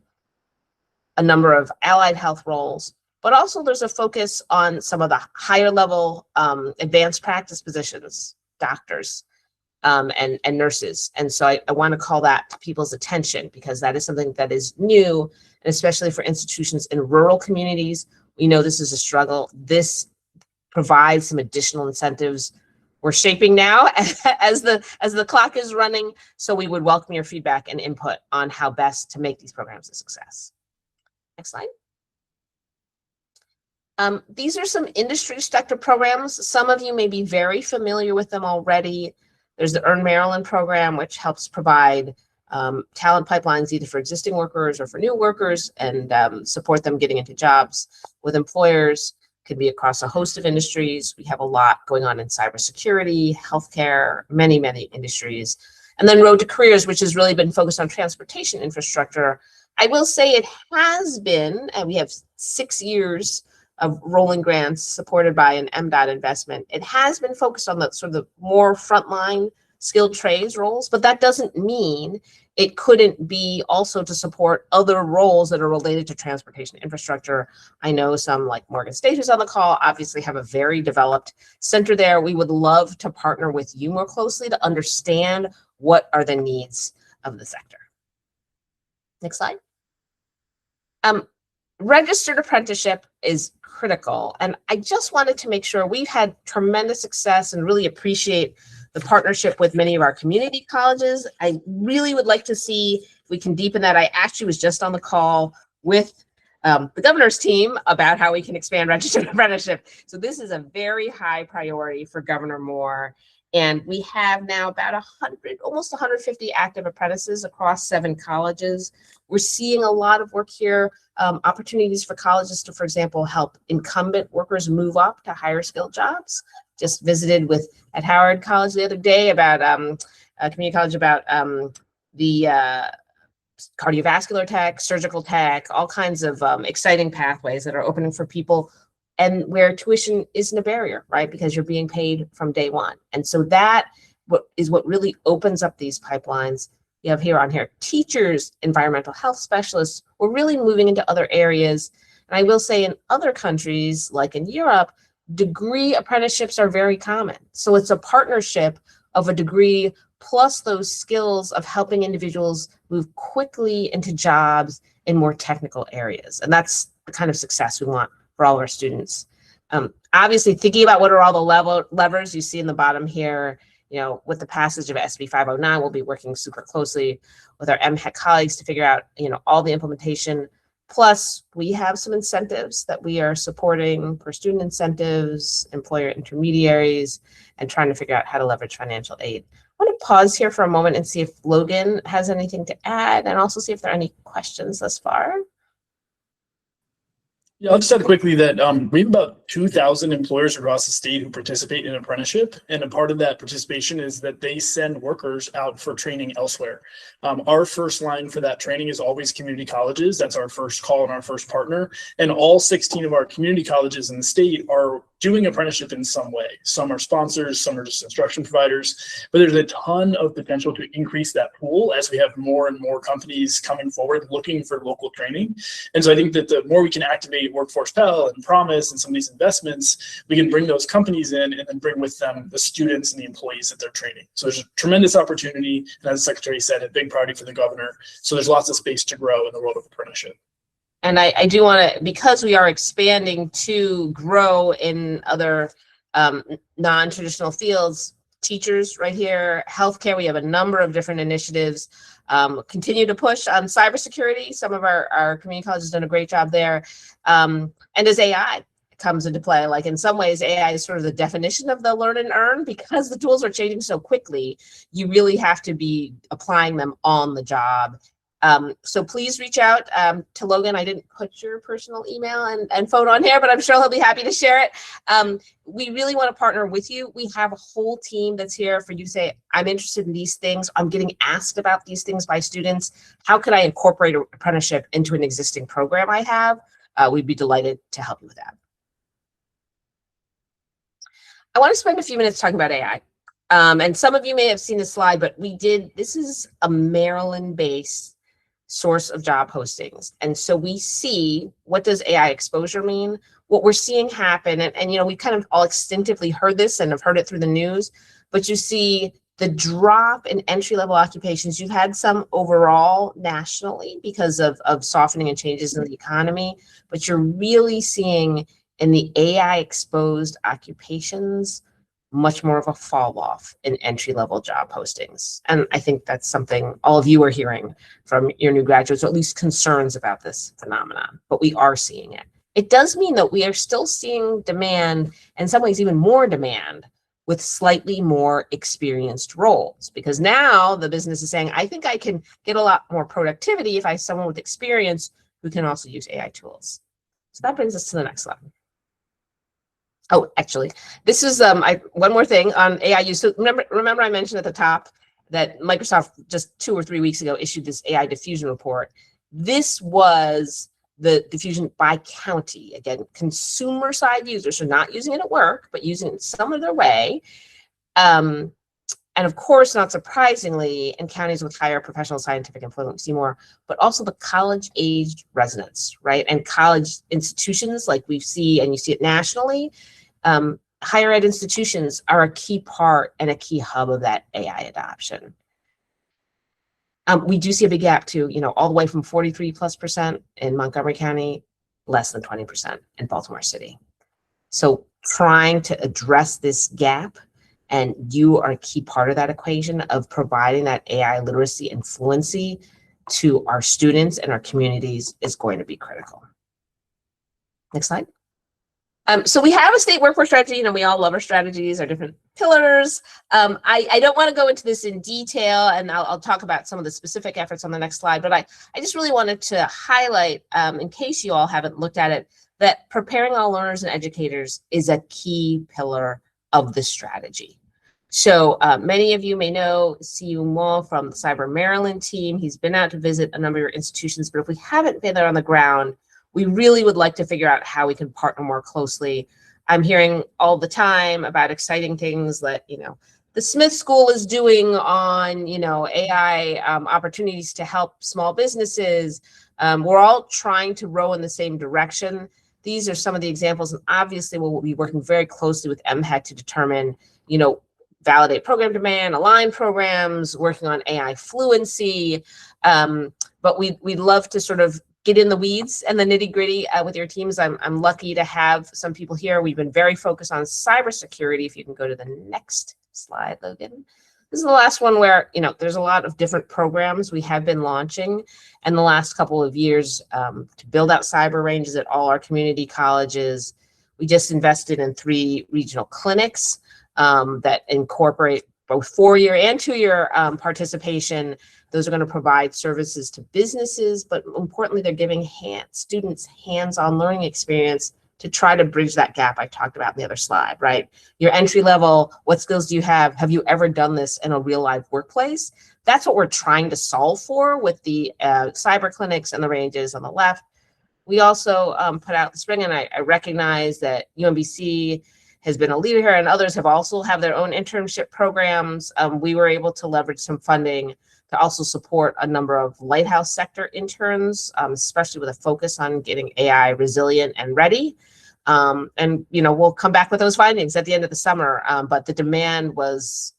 a number of allied health roles, but also there's a focus on some of the higher level advanced practice positions, doctors and nurses. And so I want to call that to people's attention because that is something that is new, and especially for institutions in rural communities. We know this is a struggle. This provides some additional incentives we're shaping now as the clock is running. So we would welcome your feedback and input on how best to make these programs a success. Next slide. These are some industry sector programs. Some of you may be very familiar with them already. There's the Earn Maryland program, which helps provide talent pipelines either for existing workers or for new workers and support them getting into jobs with employers. Could be across a host of industries. We have a lot going on in cybersecurity, healthcare, many, many industries. And then Road to Careers, which has really been focused on transportation infrastructure. I will say it has been, and we have 6 years of rolling grants supported by an MDOT investment. It has been focused on the sort of the more frontline skilled trades roles, but that doesn't mean it couldn't be also to support other roles that are related to transportation infrastructure. I know some like Morgan State, who's on the call, obviously have a very developed center there. We would love to partner with you more closely to understand what are the needs of the sector. Next slide. Registered apprenticeship is critical. And I just wanted to make sure we've had tremendous success and really appreciate the partnership with many of our community colleges. I really would like to see if we can deepen that. I actually was just on the call with the governor's team about how we can expand registered apprenticeship. So this is a very high priority for Governor Moore. And we have now about 100, almost 150 active apprentices across 7 colleges. We're seeing a lot of work here, opportunities for colleges to, for example, help incumbent workers move up to higher skilled jobs. Just visited at Howard College the other day about community college about the cardiovascular tech, surgical tech, all kinds of exciting pathways that are opening for people, and where tuition isn't a barrier, right? Because you're being paid from day one. And so that is what really opens up these pipelines. You have here teachers, environmental health specialists. We're really moving into other areas. And I will say in other countries, like in Europe, degree apprenticeships are very common. So it's a partnership of a degree plus those skills of helping individuals move quickly into jobs in more technical areas. And that's the kind of success we want for all of our students. Obviously, thinking about what are all the levers you see in the bottom here, with the passage of SB 509, we'll be working super closely with our MHEC colleagues to figure out, all the implementation. Plus, we have some incentives that we are supporting for student incentives, employer intermediaries, and trying to figure out how to leverage financial aid. I want to pause here for a moment and see if Logan has anything to add, and also see if there are any questions thus far. Yeah, I'll just add quickly that we have about 2,000 employers across the state who participate in apprenticeship. And a part of that participation is that they send workers out for training elsewhere. Our first line for that training is always community colleges. That's our first call and our first partner. And all 16 of our community colleges in the state are doing apprenticeship in some way. Some are sponsors, some are just instruction providers, but there's a ton of potential to increase that pool as we have more and more companies coming forward looking for local training. And so I think that the more we can activate Workforce Pell and Promise and some of these investments, we can bring those companies in and then bring with them the students and the employees that they're training. So there's a tremendous opportunity, and as the Secretary said, a big priority for the governor. So there's lots of space to grow in the world of apprenticeship. And I do want to, because we are expanding to grow in other non-traditional fields, teachers right here, healthcare. We have a number of different initiatives. Continue to push on cybersecurity. Some of our community colleges have done a great job there. And as AI comes into play, like in some ways, AI is sort of the definition of the learn and earn, because the tools are changing so quickly. You really have to be applying them on the job. So please reach out to Logan. I didn't put your personal email and phone on here, but I'm sure he'll be happy to share it. We really want to partner with you. We have a whole team that's here for you to say, I'm interested in these things. I'm getting asked about these things by students. How could I incorporate an apprenticeship into an existing program I have? We'd be delighted to help you with that. I want to spend a few minutes talking about AI. And some of you may have seen this slide, but this is a Maryland-based source of job postings. And so we see, what does AI exposure mean? What we're seeing happen, and you know, we kind of all extensively heard this and have heard it through the news, but you see the drop in entry-level occupations. You've had some overall nationally because of softening and changes in the economy, but you're really seeing in the AI exposed occupations, much more of a fall off in entry-level job postings. And I think that's something all of you are hearing from your new graduates, or at least concerns about this phenomenon, but we are seeing it. It does mean that we are still seeing demand, in some ways even more demand, with slightly more experienced roles, because now the business is saying, I think I can get a lot more productivity if I have someone with experience who can also use AI tools. So that brings us to the next slide. Oh, actually, this is one more thing on AI use. So remember I mentioned at the top that Microsoft just 2 or 3 weeks ago issued this AI diffusion report. This was the diffusion by county. Again, consumer side users are not using it at work, but using it in some other way. And of course, not surprisingly, in counties with higher professional scientific employment, we see more, but also the college-aged residents, right? And college institutions, like we see, and you see it nationally, higher ed institutions are a key part and a key hub of that AI adoption. We do see a big gap too, you know, all the way from 43+% in Montgomery County, less than 20% in Baltimore City. So trying to address this gap, and you are a key part of that equation of providing that AI literacy and fluency to our students and our communities, is going to be critical. Next slide. So we have a state workforce strategy. You know, we all love our strategies, our different pillars. I don't want to go into this in detail, and I'll talk about some of the specific efforts on the next slide, but I just really wanted to highlight, in case you all haven't looked at it, that preparing all learners and educators is a key pillar of the strategy. So many of you may know CU Mo from the Cyber Maryland team. He's been out to visit a number of your institutions, but if we haven't been there on the ground, we really would like to figure out how we can partner more closely. I'm hearing all the time about exciting things that, you know, the Smith School is doing on, you know, AI opportunities to help small businesses. We're all trying to row in the same direction. These are some of the examples, and obviously we'll be working very closely with MHEC to determine, you know, validate program demand, align programs, working on AI fluency. But we'd love to sort of get in the weeds and the nitty gritty with your teams. I'm lucky to have some people here. We've been very focused on cybersecurity. If you can go to the next slide, Logan. This is the last one where, you know, there's a lot of different programs we have been launching in the last couple of years to build out cyber ranges at all our community colleges. We just invested in 3 regional clinics that incorporate both 4-year and 2-year participation. Those are going to provide services to businesses, but importantly, they're giving students hands-on learning experience to try to bridge that gap I talked about in the other slide, right? Your entry level, what skills do you have? Have you ever done this in a real life workplace? That's what we're trying to solve for with the cyber clinics and the ranges on the left. We also put out the spring, and I recognize that UMBC has been a leader here, and others have also have their own internship programs. We were able to leverage some funding to also support a number of lighthouse sector interns, especially with a focus on getting AI resilient and ready. And you know, we'll come back with those findings at the end of the summer, but the demand was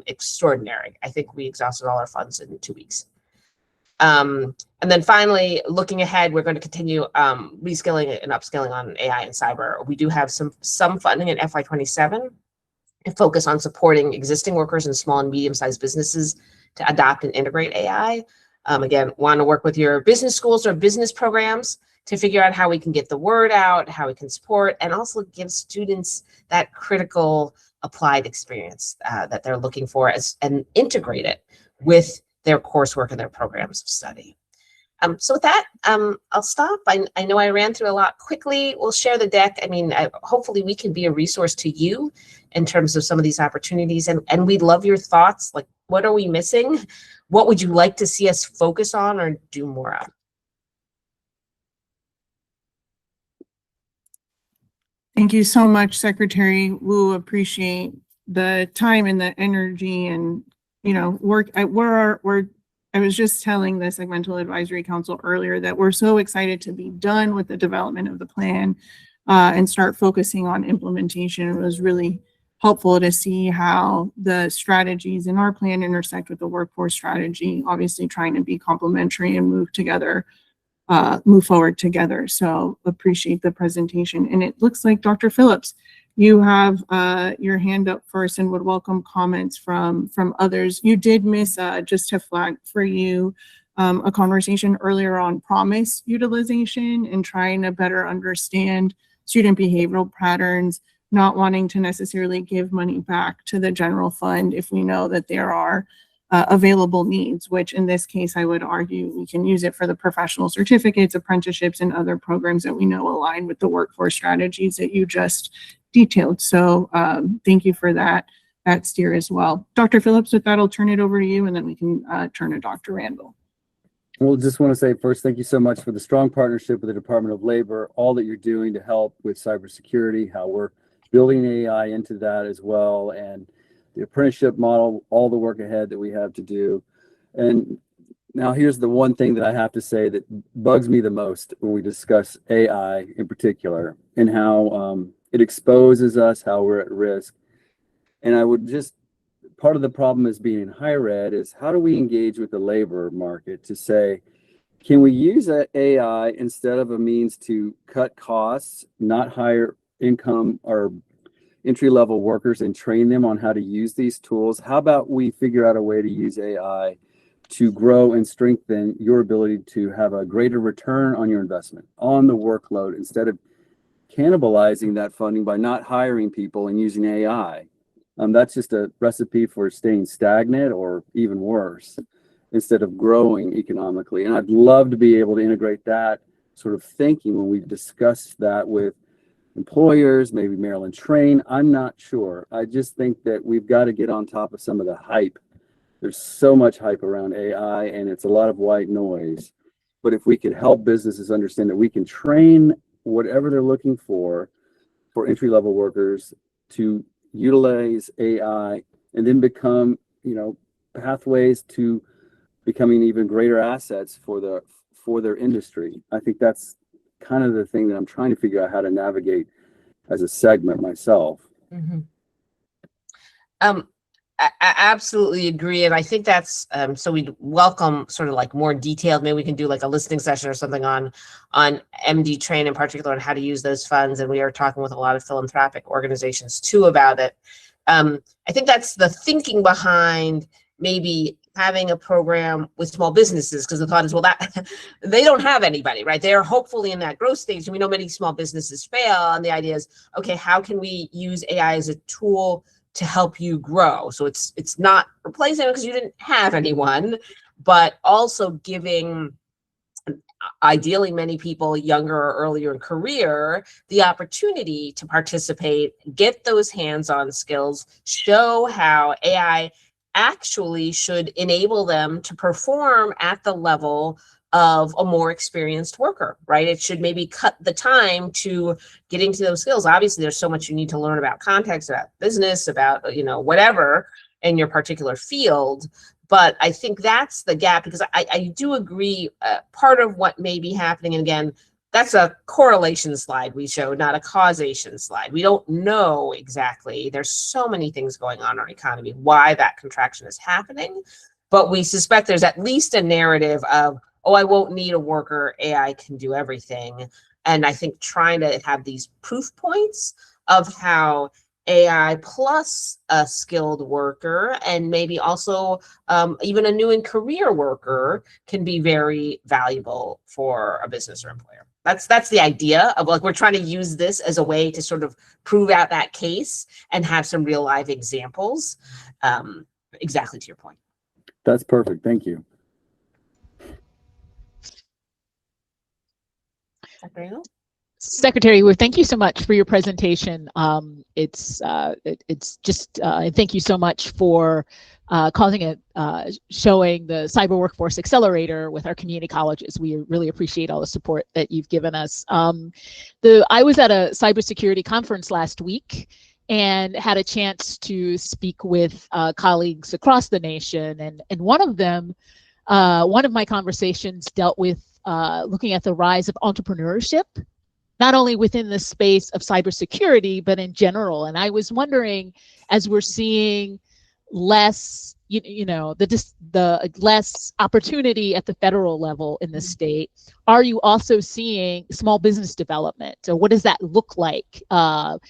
extraordinary. I think we exhausted all our funds in 2 weeks. And then finally, looking ahead, we're going to continue reskilling and upskilling on AI and cyber. We do have some funding in FY27. and focus on supporting existing workers and small and medium-sized businesses to adopt and integrate AI. Again, want to work with your business schools or business programs to figure out how we can get the word out, how we can support, and also give students that critical applied experience that they're looking for and integrate it with their coursework and their programs of study. So with that, I'll stop. I know I ran through a lot quickly. We'll share the deck. I mean, hopefully we can be a resource to you in terms of some of these opportunities. And we'd love your thoughts. Like, what are we missing? What would you like to see us focus on or do more of? Thank you so much, Secretary Wu. Appreciate the time and the energy and, work. I was just telling the Segmental Advisory Council earlier that we're so excited to be done with the development of the plan and start focusing on implementation. It was really helpful to see how the strategies in our plan intersect with the workforce strategy, obviously trying to be complementary and move forward together. So appreciate the presentation. And it looks like Dr. Phillips, you have your hand up first and would welcome comments from others. You did miss, just to flag for you, a conversation earlier on promise utilization and trying to better understand student behavioral patterns, not wanting to necessarily give money back to the general fund if we know that there are available needs, which in this case, I would argue we can use it for the professional certificates, apprenticeships, and other programs that we know align with the workforce strategies that you just detailed. So thank you for that steer as well. Dr. Phillips, with that, I'll turn it over to you and then we can turn to Dr. Randall. Well, just want to say first, thank you so much for the strong partnership with the Department of Labor, all that you're doing to help with cybersecurity, how we're building AI into that as well, and the apprenticeship model, all the work ahead that we have to do. And now here's the one thing that I have to say that bugs me the most when we discuss AI in particular and how it exposes us, how we're at risk. And I would just, part of the problem is being in higher ed is how do we engage with the labor market to say, can we use AI instead of a means to cut costs, not hire income or entry-level workers and train them on how to use these tools? How about we figure out a way to use AI to grow and strengthen your ability to have a greater return on your investment, on the workload, instead of cannibalizing that funding by not hiring people and using AI. That's just a recipe for staying stagnant or even worse, instead of growing economically. And I'd love to be able to integrate that sort of thinking when we discuss that with employers, maybe Maryland Train. I'm not sure. I just think that we've got to get on top of some of the hype. There's so much hype around AI and it's a lot of white noise. But if we could help businesses understand that we can train whatever they're looking for entry-level workers to utilize AI and then become, pathways to becoming even greater assets for their industry. I think that's kind of the thing that I'm trying to figure out how to navigate as a segment myself. Mm-hmm. I absolutely agree. And I think that's, so we'd welcome sort of like more detailed, maybe we can do like a listening session or something on MD Train in particular and how to use those funds. And we are talking with a lot of philanthropic organizations too about it. I think that's the thinking behind maybe having a program with small businesses, because the thought is, well, that they don't have anybody, right? They're hopefully in that growth stage. And we know many small businesses fail. And the idea is, okay, how can we use AI as a tool to help you grow? So it's not replacing it because you didn't have anyone, but also giving ideally many people younger or earlier in career the opportunity to participate, get those hands-on skills, show how AI actually should enable them to perform at the level of a more experienced worker, right? It should maybe cut the time to getting to those skills. Obviously, there's so much you need to learn about context, about business, about, whatever in your particular field. But I think that's the gap, because I do agree part of what may be happening, and again, that's a correlation slide we showed, not a causation slide. We don't know exactly. There's so many things going on in our economy, why that contraction is happening. But we suspect there's at least a narrative of, oh, I won't need a worker, AI can do everything. And I think trying to have these proof points of how AI plus a skilled worker, and maybe also even a new and career worker can be very valuable for a business or employer. That's the idea of, like, we're trying to use this as a way to sort of prove out that case and have some real live examples. Exactly to your point. That's perfect. Thank you. Secretary Wu, thank you so much for your presentation. It's just thank you so much for causing it, showing the Cyber Workforce Accelerator with our community colleges. We really appreciate all the support that you've given us. I was at a cybersecurity conference last week and had a chance to speak with colleagues across the nation, and one of my conversations dealt with looking at the rise of entrepreneurship, not only within the space of cybersecurity, but in general. And I was wondering, as we're seeing less, the less opportunity at the federal level in the state, are you also seeing small business development? So what does that look like? Are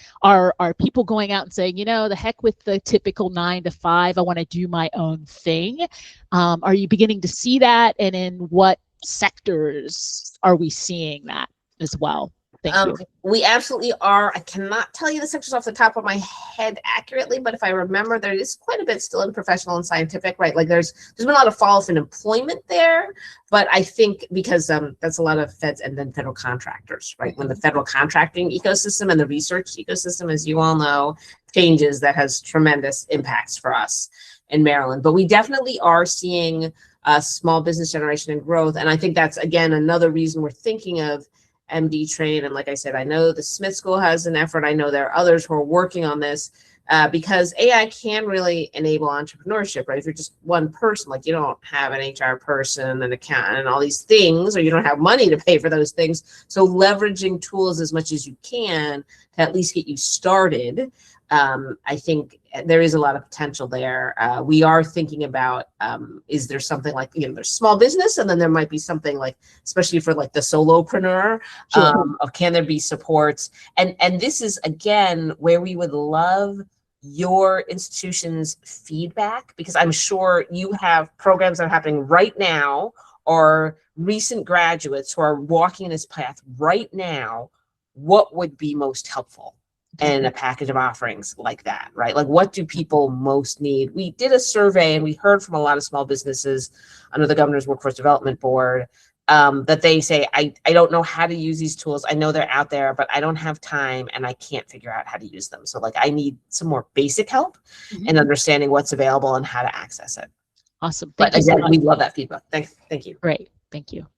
people going out and saying, the heck with the typical 9 to 5, I want to do my own thing? Are you beginning to see that? And in what sectors are we seeing that as well? Thank you. We absolutely are. I cannot tell you the sectors off the top of my head accurately, but if I remember, there is quite a bit still in professional and scientific, right? Like there's been a lot of fall off in employment there, but I think because that's a lot of feds and then federal contractors, right? When the federal contracting ecosystem and the research ecosystem, as you all know, changes, that has tremendous impacts for us in Maryland. But we definitely are seeing small business generation and growth. And I think that's, again, another reason we're thinking of MD Train. And like I said, I know the Smith School has an effort. I know there are others who are working on this because AI can really enable entrepreneurship, right? If you're just one person, like you don't have an HR person, an accountant, and all these things, or you don't have money to pay for those things. So leveraging tools as much as you can to at least get you started. I think there is a lot of potential there. We are thinking about, is there something like, there's small business, and then there might be something like, especially for like the solopreneur, of can there be supports? And this is, again, where we would love your institution's feedback, because I'm sure you have programs that are happening right now, or recent graduates who are walking this path right now. What would be most helpful and a package of offerings like that, right? Like, what do people most need? We did a survey and we heard from a lot of small businesses under the Governor's Workforce Development Board that they say, I don't know how to use these tools. I know they're out there, but I don't have time and I can't figure out how to use them. So like, I need some more basic help in understanding what's available and how to access it. Awesome. But again, we love that feedback. Thank you. Great. Thank you.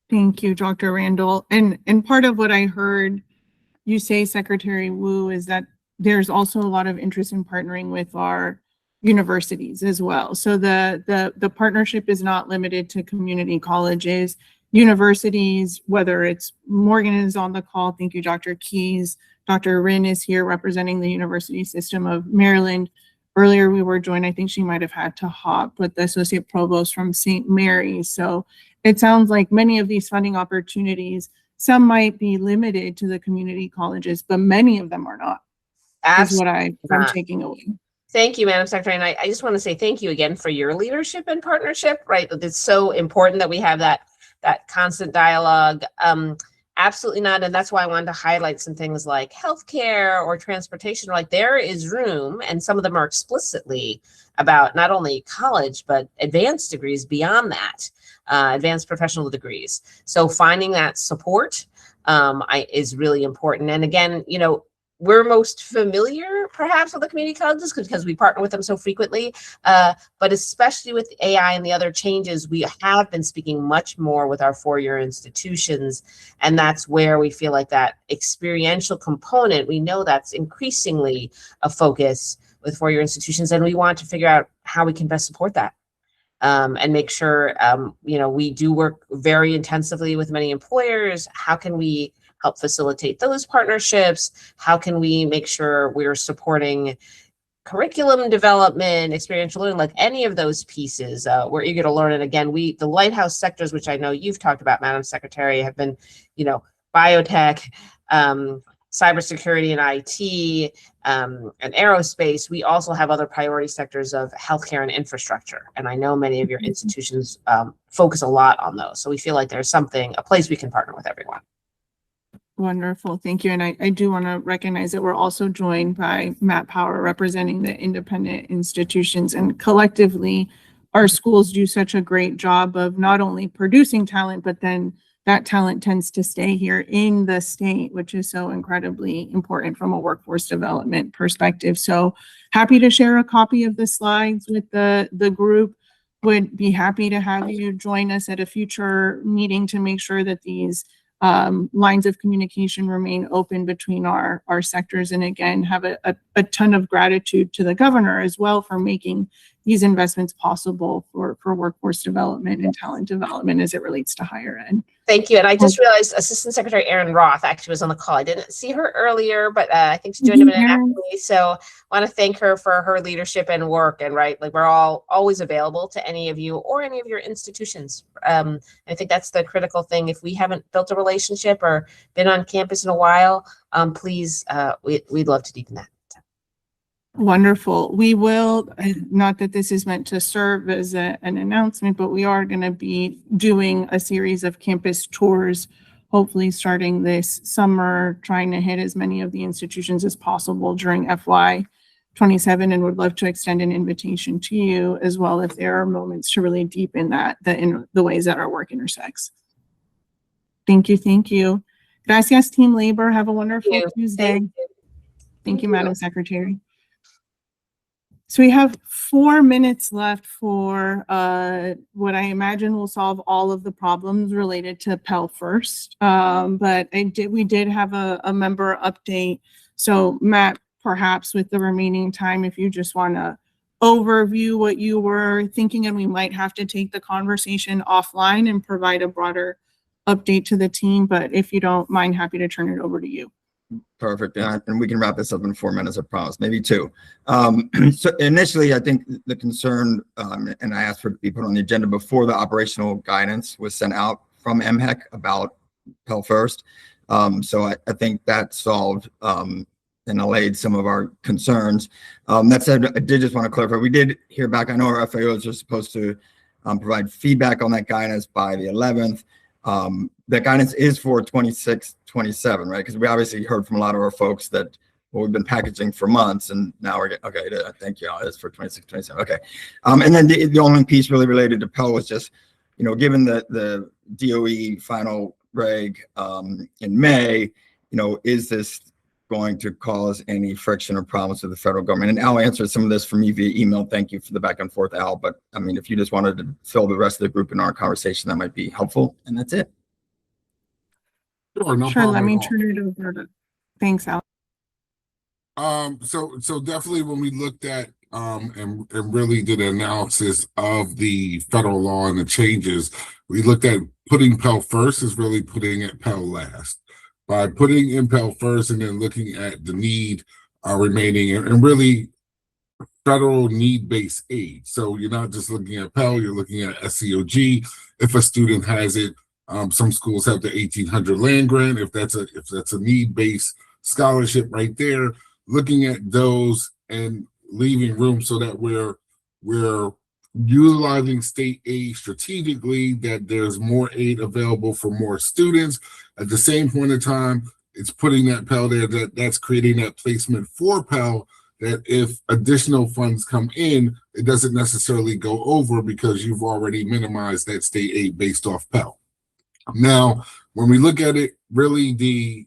Thank you, Dr. Randall. And part of what I heard you say, Secretary Wu, is that there's also a lot of interest in partnering with our universities as well. So the partnership is not limited to community colleges, universities, whether it's Morgan is on the call. Thank you, Dr. Keys. Dr. Rin is here representing the University System of Maryland. Earlier we were joined, I think she might have had to hop, with the Associate Provost from St. Mary's. So it sounds like many of these funding opportunities, some might be limited to the community colleges, but many of them are not. Absolutely. Is what I'm taking away. Thank you, Madam Secretary. And I just want to say thank you again for your leadership and partnership, right? It's so important that we have that constant dialogue. Absolutely not. And that's why I wanted to highlight some things like healthcare or transportation. Like, there is room, and some of them are explicitly about not only college, but advanced degrees beyond that, advanced professional degrees. So finding that support is really important. And again, we're most familiar perhaps with the community colleges because we partner with them so frequently, but especially with AI and the other changes, we have been speaking much more with our four-year institutions, and that's where we feel like that experiential component, we know that's increasingly a focus with four-year institutions, and we want to figure out how we can best support that. And make sure, we do work very intensively with many employers. How can we help facilitate those partnerships? How can we make sure we're supporting curriculum development, experiential learning, like any of those pieces? We're eager to learn. And again, the lighthouse sectors, which I know you've talked about, Madam Secretary, have been, biotech, cybersecurity and IT, and aerospace, we also have other priority sectors of healthcare and infrastructure. And I know many of your institutions focus a lot on those. So we feel like there's a place we can partner with everyone. Wonderful. Thank you. And I do want to recognize that we're also joined by Matt Power representing the independent institutions, and collectively our schools do such a great job of not only producing talent, but then that talent tends to stay here in the state, which is so incredibly important from a workforce development perspective. So happy to share a copy of the slides with the group. Would be happy to have you join us at a future meeting to make sure that these lines of communication remain open between our sectors. And again, have a ton of gratitude to the governor as well for making these investments possible for workforce development and talent development as it relates to higher ed. Thank you. And I just realized Assistant Secretary Erin Roth actually was on the call. I didn't see her earlier, but I think she joined a minute after me. So I want to thank her for her leadership and work. And like we're all always available to any of you or any of your institutions. I think that's the critical thing. If we haven't built a relationship or been on campus in a while, please, we'd love to deepen that. Wonderful. We will, not that this is meant to serve as an announcement, but we are going to be doing a series of campus tours, hopefully starting this summer, trying to hit as many of the institutions as possible during FY27, and would love to extend an invitation to you as well if there are moments to really deepen that in the ways that our work intersects. Thank you. Thank you. Gracias, Team Labor. Have a wonderful Tuesday. Thank you, Madam Secretary. So we have 4 minutes left for what I imagine will solve all of the problems related to Pell First. But we did have a member update. So Matt, perhaps with the remaining time, if you just want to overview what you were thinking, and we might have to take the conversation offline and provide a broader update to the team. But if you don't mind, happy to turn it over to you. Perfect. And we can wrap this up in 4 minutes, I promise, maybe 2. So initially, I think the concern, and I asked for it to be put on the agenda before the operational guidance was sent out from MHEC about Pell First. So I think that solved and allayed some of our concerns. That said, I did just want to clarify, we did hear back. I know our FAOs are supposed to provide feedback on that guidance by the 11th. That guidance is for 26, 27, right? Because we obviously heard from a lot of our folks that, well, we've been packaging for months and now we're getting, okay, thank you. It's for 26, 27. Okay. And then the only piece really related to Pell was just, given the DOE final reg in May, is this going to cause any friction or problems with the federal government? And Al answered some of this for me via email. Thank you for the back and forth, Al. But I mean, if you just wanted to fill the rest of the group in our conversation, that might be helpful. And that's it. Sure, no Sure, problem let at me all. turn it over to, thanks, Al. So definitely when we looked at and really did an analysis of the federal law and the changes, we looked at putting Pell First is really putting it Pell last. By putting in Pell First and then looking at the need remaining and really federal need-based aid. So you're not just looking at Pell, you're looking at SCOG. If a student has it, some schools have the 1800 land grant. If that's a need-based scholarship right there, looking at those and leaving room so that we're utilizing state aid strategically, that there's more aid available for more students. At the same point in time, it's putting that Pell there, that's creating that placement for Pell, that if additional funds come in, it doesn't necessarily go over because you've already minimized that state aid based off Pell. Now, when we look at it, really the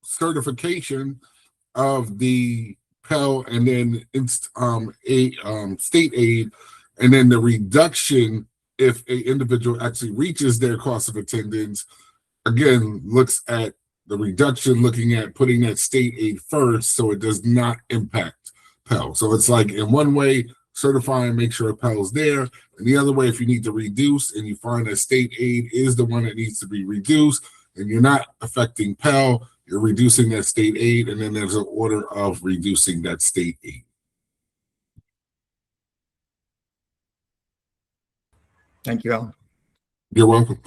certification of the Pell and then state aid, and then the reduction if an individual actually reaches their cost of attendance, again, looks at the reduction, looking at putting that state aid first so it does not impact Pell. So it's like in one way, certify and make sure Pell's there. And the other way, if you need to reduce and you find that state aid is the one that needs to be reduced and you're not affecting Pell, you're reducing that state aid, and then there's an order of reducing that state aid. Thank you, Al. You're welcome.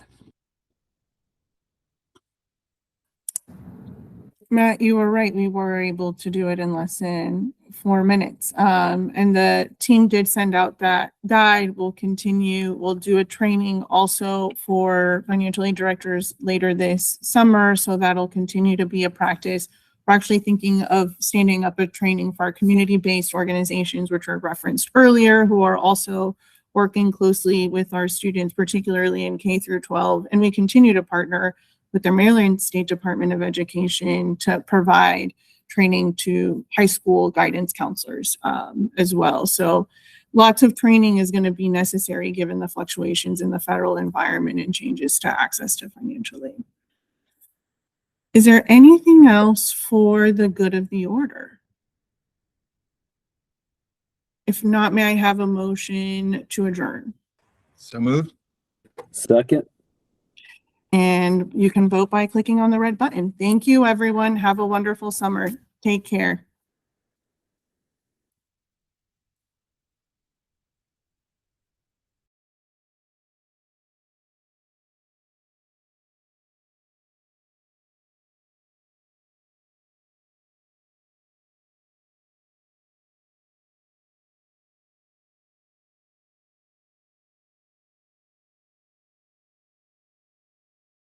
Matt, you were right. We were able to do it in less than 4 minutes. And the team did send out that guide. We'll continue. We'll do a training also for financial aid directors later this summer. So that'll continue to be a practice. We're actually thinking of standing up a training for our community-based organizations, which were referenced earlier, who are also working closely with our students, particularly in K through 12. And we continue to partner with the Maryland State Department of Education to provide training to high school guidance counselors as well. So lots of training is going to be necessary given the fluctuations in the federal environment and changes to access to financial aid. Is there anything else for the good of the order? If not, may I have a motion to adjourn? So moved. Second. And you can vote by clicking on the red button. Thank you, everyone. Have a wonderful summer. Take care.